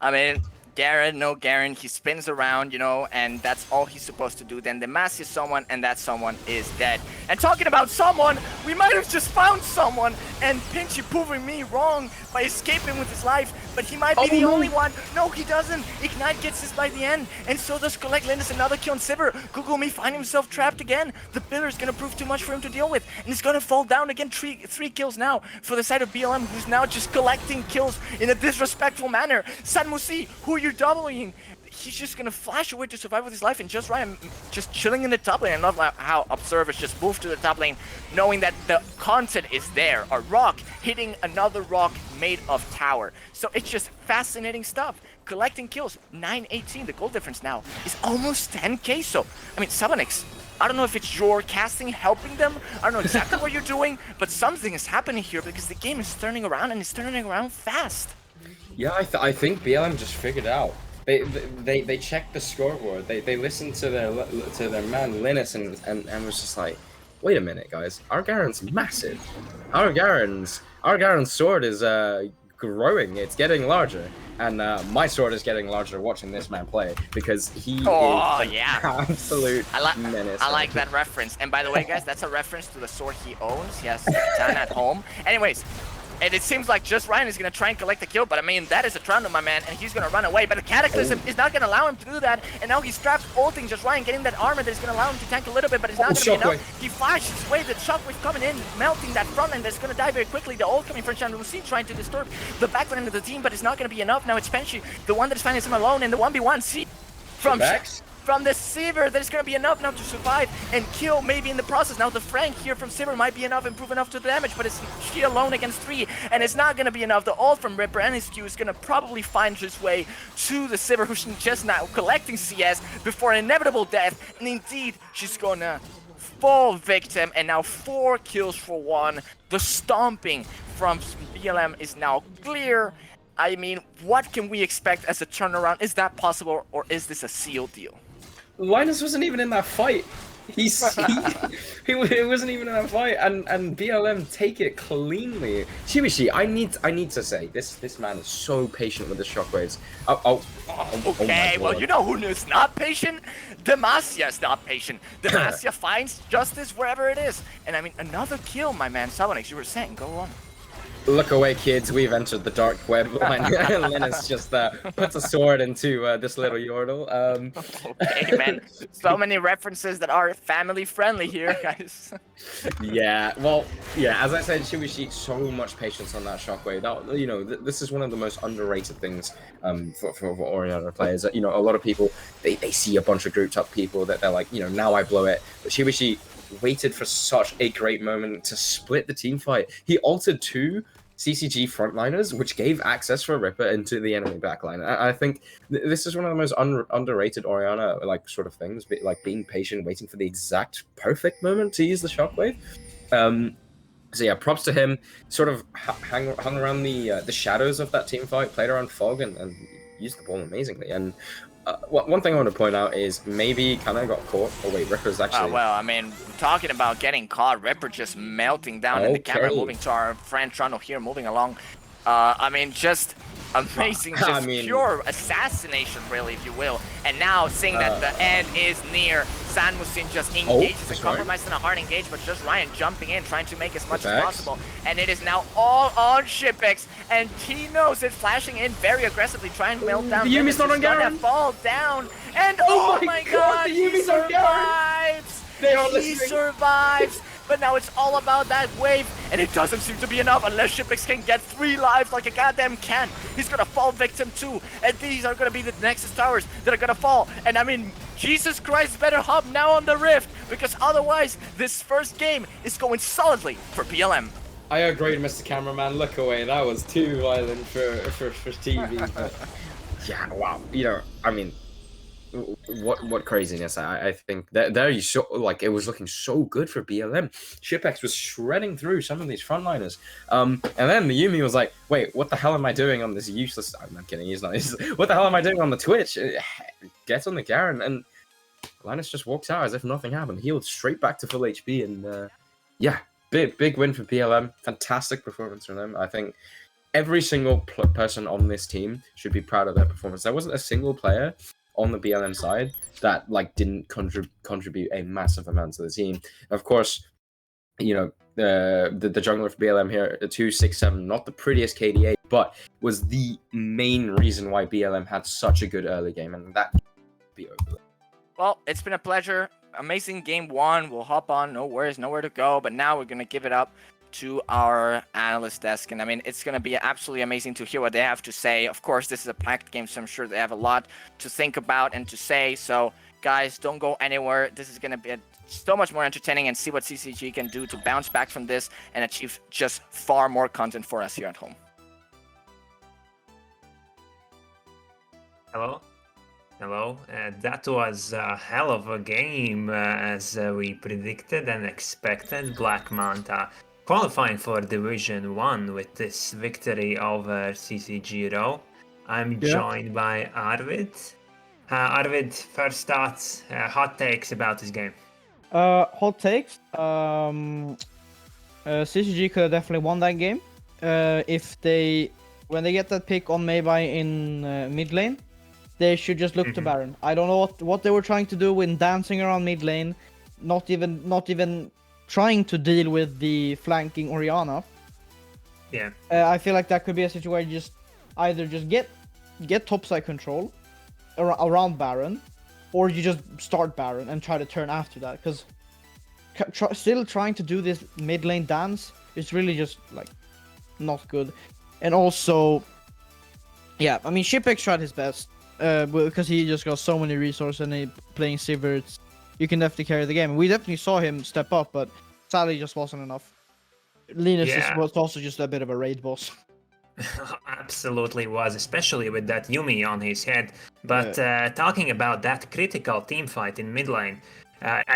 I mean, Garen, he spins around, you know, and that's all he's supposed to do. Then Demacia's someone, and that someone is dead. And talking about someone, we might have just found someone, and Pinchy proving me wrong by escaping with his life, but he might be the only one. No, he doesn't. Ignite gets this by the end, and so does Collect Linus. Another kill on Sivir. Google me find himself trapped again. The pillar is gonna prove too much for him to deal with, and he's gonna fall down again. Three kills now for the side of BLM, who's now just collecting kills in a disrespectful manner. Sanmusi, who you're doubling, he's just gonna flash away to survive with his life, and just Ryan just chilling in the top lane. I love how observers just move to the top lane knowing that the content is there, a rock hitting another rock made of tower. So it's just fascinating stuff. Collecting kills, 918. The goal difference now is almost 10k. So I mean, Sabanix, I don't know if it's your casting helping them, I don't know exactly what you're doing, but something is happening here, because the game is turning around, and it's turning around fast. Yeah, I think BLM just figured out. They checked the scoreboard. They listened to their man Linus and was just like, wait a minute, guys. Our Garen's massive. Our Garen's sword is growing. It's getting larger. And my sword is getting larger watching this man play, because he is an absolute menace. I like that reference. And by the way, guys, that's a reference to the sword he owns. He has Katana at home. Anyways, and it seems like just Ryan is going to try and collect the kill, but I mean, that is a Trundle, my man, and he's going to run away. But the Cataclysm is not going to allow him to do that, and now he's trapped, ulting just Ryan, getting that armor that is going to allow him to tank a little bit, but it's not going to be enough. He flashes his way, the Shockwave coming in, melting that front line that's going to die very quickly. The ult coming from Shanmusi trying to disturb the backline of the team, but it's not going to be enough. Now it's Penshi, the one that is finding him alone in the 1v1. See, from the Sivir, that is going to be enough now to survive and kill, maybe in the process. Now the Frank here from Sivir might be enough, improve enough to the damage, but it's she alone against 3, and it's not going to be enough. The ult from Ripper and his Q is going to probably find his way to the Sivir, who's just now collecting CS before an inevitable death, and indeed, she's going to fall victim, and now 4 kills for 1. The stomping from BLM is now clear. I mean, what can we expect as a turnaround? Is that possible, or is this a sealed deal? Linus wasn't even in that fight. He wasn't even in that fight, and BLM take it cleanly. Chibishi, I need to say this man is so patient with the shockwaves. Okay, well, you know who is not patient? Demacia is not patient. Demacia finds justice wherever it is, and I mean, another kill, my man. Sabanix, you were saying, go on. Look away, kids. We've entered the dark web. Linus just puts a sword into this little Yordle. Okay, man. So many references that are family friendly here, guys. Yeah, well, yeah. As I said, Shibushi, so much patience on that shockwave. That, you know, this is one of the most underrated things for Oriental players. You know, a lot of people they see a bunch of grouped up people that they're like, you know, now I blow it. But Shibushi waited for such a great moment to split the team fight. He altered 2 CCG frontliners, which gave access for Ripper into the enemy backline. I think this is one of the most underrated Orianna like sort of things, like being patient, waiting for the exact perfect moment to use the shockwave. So yeah, props to him. Sort of hung around the shadows of that team fight, played around fog, and used the ball amazingly. And one thing I want to point out is maybe Kana got caught. Oh wait, Ripper's actually... well, I mean, talking about getting caught, Ripper just melting down in the camera, moving to our friend Trundle here, moving along. I mean, just amazing, just I mean- pure assassination, really, if you will. And now, seeing that the end is near, San Musin just engages and that's right. compromises in a hard engage, but just Ryan jumping in, trying to make as much as Shipex. possible. And it is now all on Shipex, and he knows it, flashing in very aggressively, trying to melt down. the Yumi's not on gonna Garen. fall down, and oh my god, the he Yumi's on Garen. survives! They are He listening. survives! But now it's all about that wave, and it doesn't seem to be enough unless Shipex can get 3 lives like a goddamn can. He's gonna fall victim too, and these are gonna be the Nexus towers that are gonna fall. And I mean, Jesus Christ, better hop now on the Rift, because otherwise this first game is going solidly for BLM. I agree, Mr. Cameraman. Look away. That was too violent for TV. But yeah, wow. You know, I mean, what craziness. I think that there you saw, like, it was looking so good for BLM. Shipex was shredding through some of these frontliners, and then the Yumi was like, wait, what the hell am I doing on this useless, I'm not kidding, he's not, what the hell am I doing on the Twitch? Gets on the Garen, and Linus just walks out as if nothing happened, healed straight back to full HP, and yeah, big win for BLM. Fantastic performance from them. I think every single person on this team should be proud of their performance. There wasn't a single player on the BLM side that like didn't contribute a massive amount to the team. Of course, you know, the jungler for BLM here, 267, not the prettiest KDA, but was the main reason why BLM had such a good early game, and that be overlooked. Well, it's been a pleasure. Amazing game 1. We'll hop on. No worries, nowhere to go. But now we're going to give it up to our analyst desk. And I mean, it's going to be absolutely amazing to hear what they have to say. Of course, this is a packed game, so I'm sure they have a lot to think about and to say. So, guys, don't go anywhere. This is going to be so much more entertaining, and see what CCG can do to bounce back from this and achieve just far more content for us here at home. Hello. Hello. That was a hell of a game, as we predicted and expected. Black Manta qualifying for Division 1 with this victory over CCG Row. I'm joined by Arvid. Arvid, first thoughts, hot takes about this game. Hot takes. CCG could have definitely won that game. If they, when they get that pick on Maybai in mid lane, they should just look to Baron. I don't know what they were trying to do when dancing around mid lane, not even trying to deal with the flanking Orianna. Yeah. I feel like that could be a situation where you just either just get topside control around Baron, or you just start Baron and try to turn after that. Because still trying to do this mid lane dance is really just like not good. And also, yeah, I mean, Shipex tried his best because he just got so many resources and he playing Sivert. You can definitely carry the game. We definitely saw him step up, but sadly just wasn't enough. Linus was also just a bit of a raid boss. Absolutely was, especially with that Yumi on his head. But talking about that critical team fight in mid lane,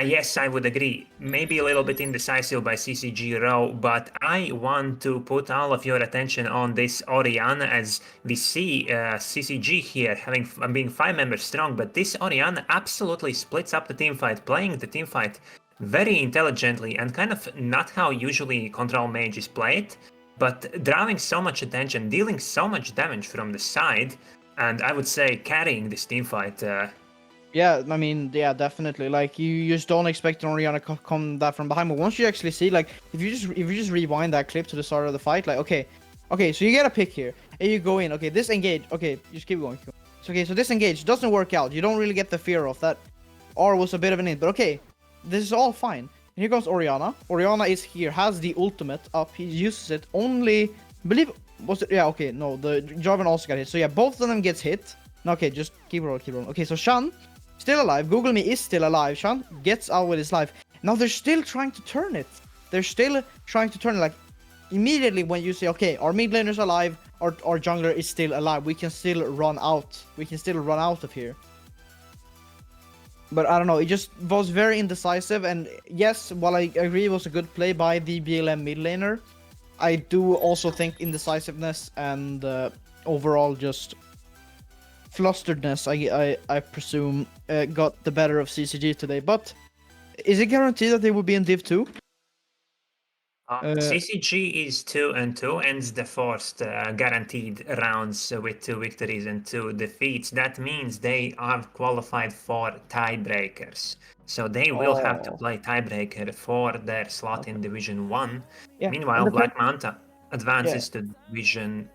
yes, I would agree. Maybe a little bit indecisive by CCG Row, but I want to put all of your attention on this Orianna, as we see CCG here being 5 members strong, but this Orianna absolutely splits up the team fight, playing the team fight very intelligently and kind of not how usually control mages play it, but drawing so much attention, dealing so much damage from the side, and I would say carrying this team fight. Yeah, I mean, yeah, definitely. Like, you just don't expect an Orianna to come that from behind. But once you actually see, like, if you just rewind that clip to the start of the fight, like, okay, so you get a pick here, and you go in. Okay, this engage. Okay, just keep going. So, okay, so this engage doesn't work out. You don't really get the fear of that. R was a bit of an in, but okay, this is all fine. And here comes Orianna. Orianna is here, has the ultimate up. He uses it only, believe, was it? Yeah, okay, no, the Jarvan also got hit. So yeah, both of them gets hit. Okay, just keep rolling. Okay, so Shan, still alive. Google Me is still alive. Shan gets out with his life. Now they're still trying to turn it. Like, immediately when you say, okay, our mid laner's alive, our jungler is still alive, we can still run out. We can still run out of here. But I don't know, it just was very indecisive. And yes, while I agree it was a good play by the BLM mid laner, I do also think indecisiveness and overall just flusteredness, I presume, got the better of CCG today. But is it guaranteed that they will be in Div 2? CCG is 2-2, ends the first guaranteed rounds with 2 victories and 2 defeats. That means they are qualified for tiebreakers. So they will have to play tiebreaker for their slot in Division 1. Yeah. Meanwhile, and the Black Manta advances to Division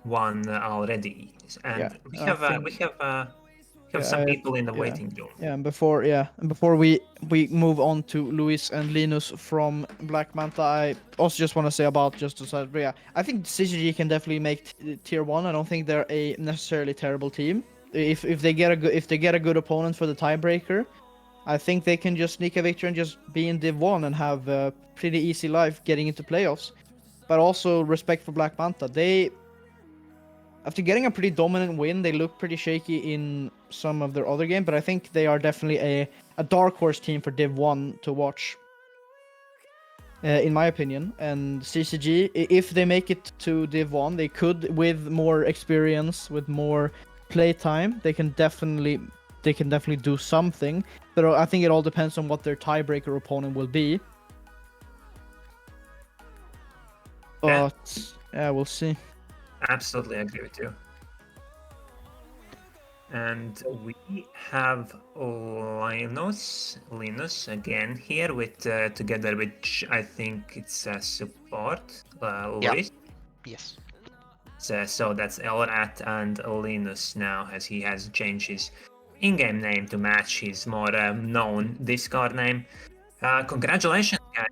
1 already. And we have some people in the waiting room. Yeah, and before we move on to Luis and Linus from Black Manta, I also just want to say about just to say, yeah, I think CCG can definitely make tier 1. I don't think they're a necessarily terrible team. If they get a good opponent for the tiebreaker, I think they can just sneak a victory and just be in Div 1 and have a pretty easy life getting into playoffs. But also respect for Black Manta. After getting a pretty dominant win, they look pretty shaky in some of their other games, but I think they are definitely a dark horse team for Div 1 to watch, in my opinion. And CCG, if they make it to Div 1, they could, with more experience, with more play time, they can definitely do something. But I think it all depends on what their tiebreaker opponent will be. But yeah, we'll see. Absolutely agree with you. And we have Linus again here with together with I think it's support Luis. Yes. So that's Elrat and Linus now, as he has changed his in-game name to match his more known Discord name. Congratulations, guys,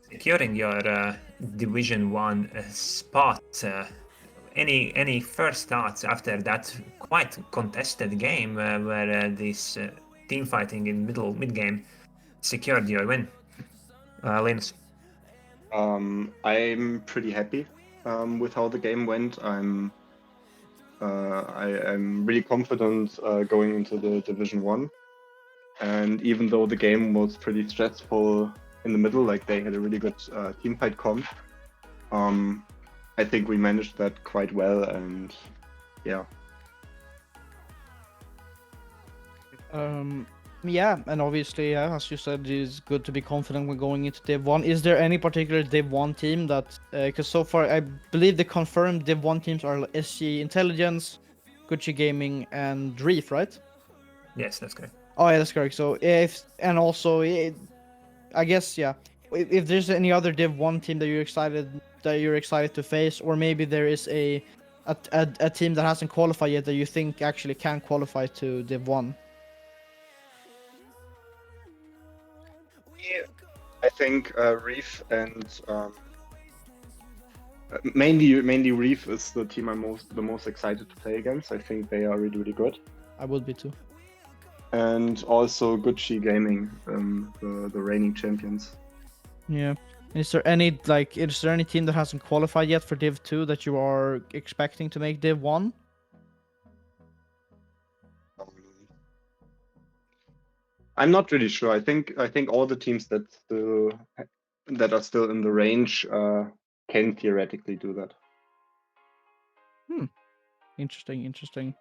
securing your Division 1 spot. Any first thoughts after that quite contested game where this team fighting in mid game secured your win? Linus. I'm pretty happy with how the game went. I'm really confident going into the Division 1. And even though the game was pretty stressful in the middle, like they had a really good team fight comp, I think we managed that quite well, and yeah. Yeah, and obviously, as you said, it's good to be confident when going into Div 1. Is there any particular Div 1 team that, because so far I believe the confirmed Div 1 teams are SG Intelligence, Gucci Gaming, and Reef, right? Yes, that's correct. Oh yeah, that's correct. So I guess, yeah, if there's any other Div 1 team that you're excited to face, or maybe there is a team that hasn't qualified yet that you think actually can qualify to Div 1. I think Reef and mainly Reef is the team I'm the most excited to play against. I think they are really good. I would be too. And also Gucci Gaming, the reigning champions. Yeah. Is there any team that hasn't qualified yet for Div 2 that you are expecting to make Div 1? I'm not really sure. I think all the teams that are still in the range can theoretically do that. Interesting.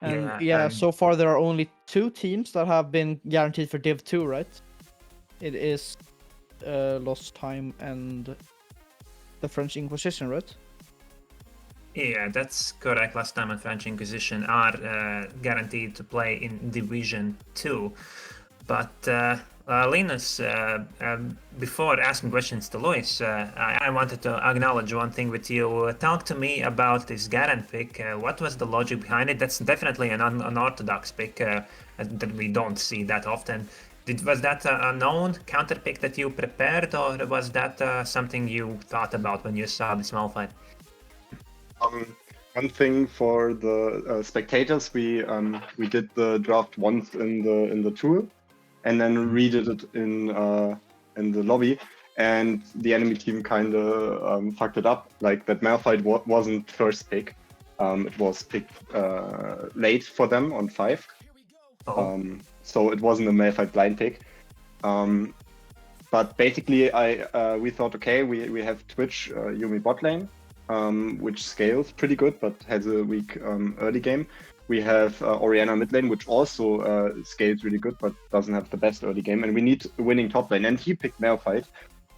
And so far there are only 2 teams that have been guaranteed for Div 2, right? It is Lost Time and the French Inquisition, right? Yeah, that's correct. Last Time and French Inquisition are guaranteed to play in Division 2. But Linus, before asking questions to Luis, I wanted to acknowledge one thing with you. Talk to me about this Garen pick. What was the logic behind it? That's definitely an unorthodox pick that we don't see that often. Was that a known counter pick that you prepared, or was that something you thought about when you saw the small fight? One thing for the spectators, we did the draft once in the tool, and then redid it in the lobby, and the enemy team kind of fucked it up. Like that Malphite wasn't first pick, it was picked late for them on 5. So it wasn't a Malphite blind pick. But basically, we thought, okay, we have Twitch Yuumi bot lane, which scales pretty good, but has a weak early game. We have Orianna mid lane, which also scales really good, but doesn't have the best early game. And we need a winning top lane. And he picked Malphite.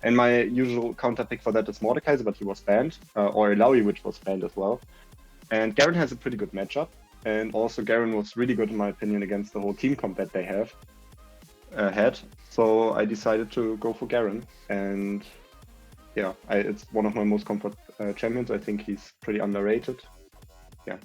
And my usual counter pick for that is Mordekaiser, but he was banned, or Ilaoi, which was banned as well. And Garen has a pretty good matchup. And also Garen was really good in my opinion against the whole team combat they had. So I decided to go for Garen. And yeah, it's one of my most comfort champions. I think he's pretty underrated. Yeah.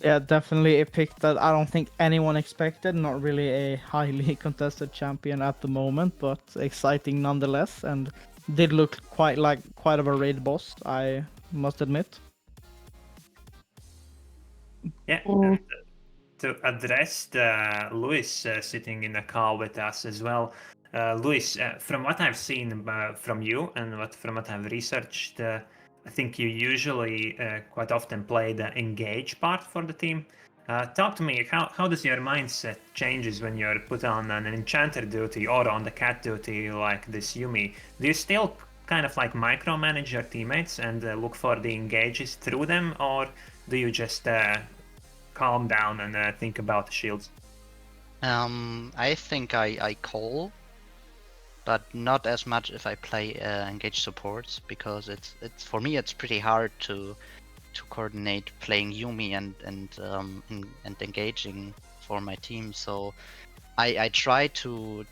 Yeah, definitely a pick that I don't think anyone expected. Not really a highly contested champion at the moment, but exciting nonetheless. And did look quite of a raid boss, I must admit. Yeah. And to address the Luis sitting in the call with us as well. Luis, from what I've seen from you and from what I've researched, I think you usually quite often play the engage part for the team. Talk to me, how does your mindset changes when you're put on an enchanter duty or on the cat duty like this Yumi? Do you still kind of like micromanage your teammates and look for the engages through them, or do you just calm down and think about the shields? I think I call, but not as much if I play engage supports, because it's for me it's pretty hard to coordinate playing Yumi and engaging for my team. So I try to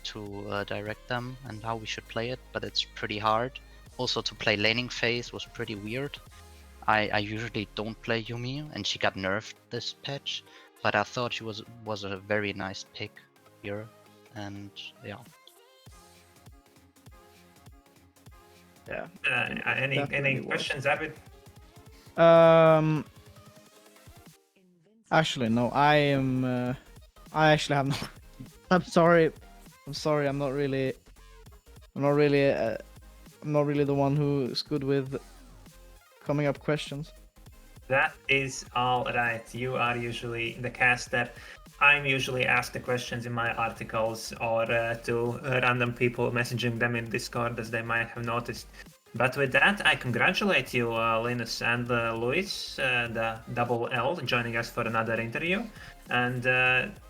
direct them and how we should play it, but it's pretty hard. Also, to play laning phase was pretty weird. I usually don't play Yumi, and she got nerfed this patch, but I thought she was a very nice pick here, and yeah. Yeah. Any Definitely was. questions, Arvid? Actually, no. I actually have no. I'm sorry. I'm not really the one who's good with coming up questions. That is all right. You are usually the caster. I'm usually asked the questions in my articles or to random people messaging them in Discord, as they might have noticed. But with that, I congratulate you, Linus and Luis, the double L, joining us for another interview. And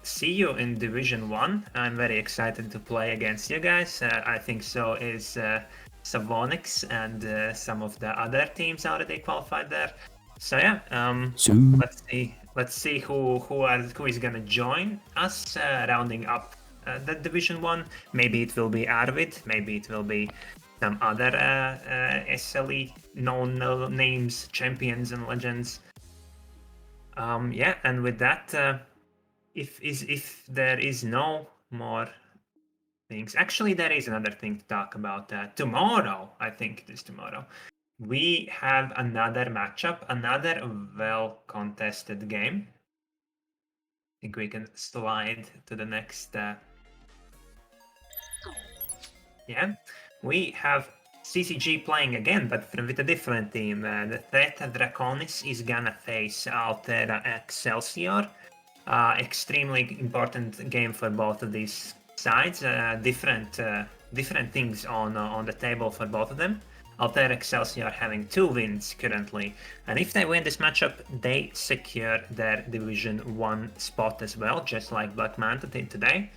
see you in Division 1. I'm very excited to play against you guys. I think so is Savonix and some of the other teams already qualified there. So yeah, let's see who is gonna join us, rounding up the Division 1. Maybe it will be Arvid, maybe it will be some other SLE known names, champions and legends. Yeah, and with that, if there is no more things, actually there is another thing to talk about. Tomorrow, I think it is tomorrow, we have another matchup, another well-contested game. I think we can slide to the next. Yeah, we have CCG playing again, but with a different team. The Theta Draconis is gonna face Altera Excelsior. Extremely important game for both of these sides. Different things on the table for both of them. Altera Excelsior having 2 wins currently, and if they win this matchup, they secure their Division 1 spot as well, just like Black Manta did today.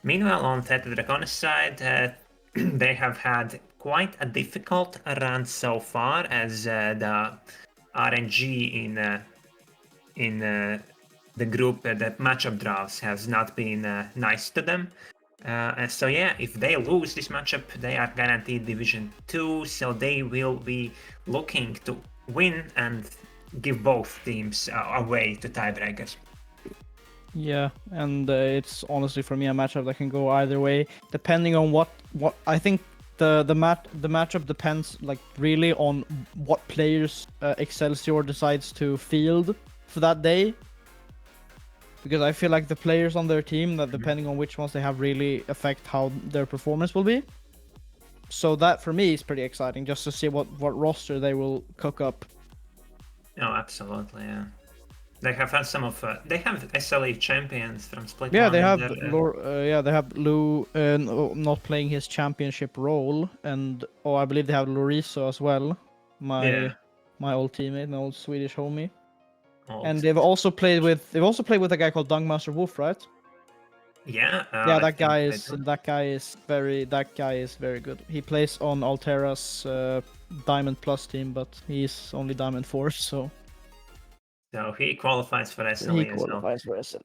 Meanwhile, on Theta Draconis side, they have had quite a difficult run so far, as the RNG in the group, the matchup draws has not been nice to them. And so yeah, if they lose this matchup, they are guaranteed Division 2, so they will be looking to win and give both teams a way to tiebreakers. Yeah, and it's honestly for me a matchup that can go either way, depending on what I think the matchup depends like really on what players Excelsior decides to field for that day. Because I feel like the players on their team, that depending on which ones they have, really affect how their performance will be. So that for me is pretty exciting, just to see what roster they will cook up. Oh, absolutely, yeah. They have had some of they have SLE champions from Split. Yeah, One they have and they have Lou not playing his championship role, and I believe they have Loriso as well. My old teammate, my old Swedish homie. And they've also played with a guy called Dungmaster Wolf, right? Yeah. Yeah, I that think guy I is do. that guy is very good. He plays on Altera's Diamond Plus team, but he's only Diamond 4, so So he qualifies for SLE he as well. qualifies for SLE.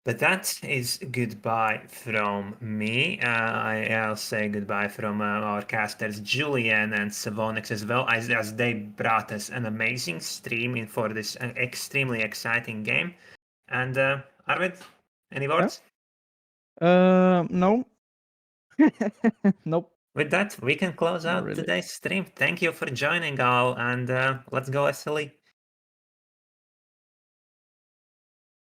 But that is goodbye from me. I'll say goodbye from our casters Julian and Savonix as well, as they brought us an amazing stream in for this extremely exciting game. And Arvid, any words? No. Nope. With that, we can close Not out really. today's stream. Thank you for joining all, and let's go SLE.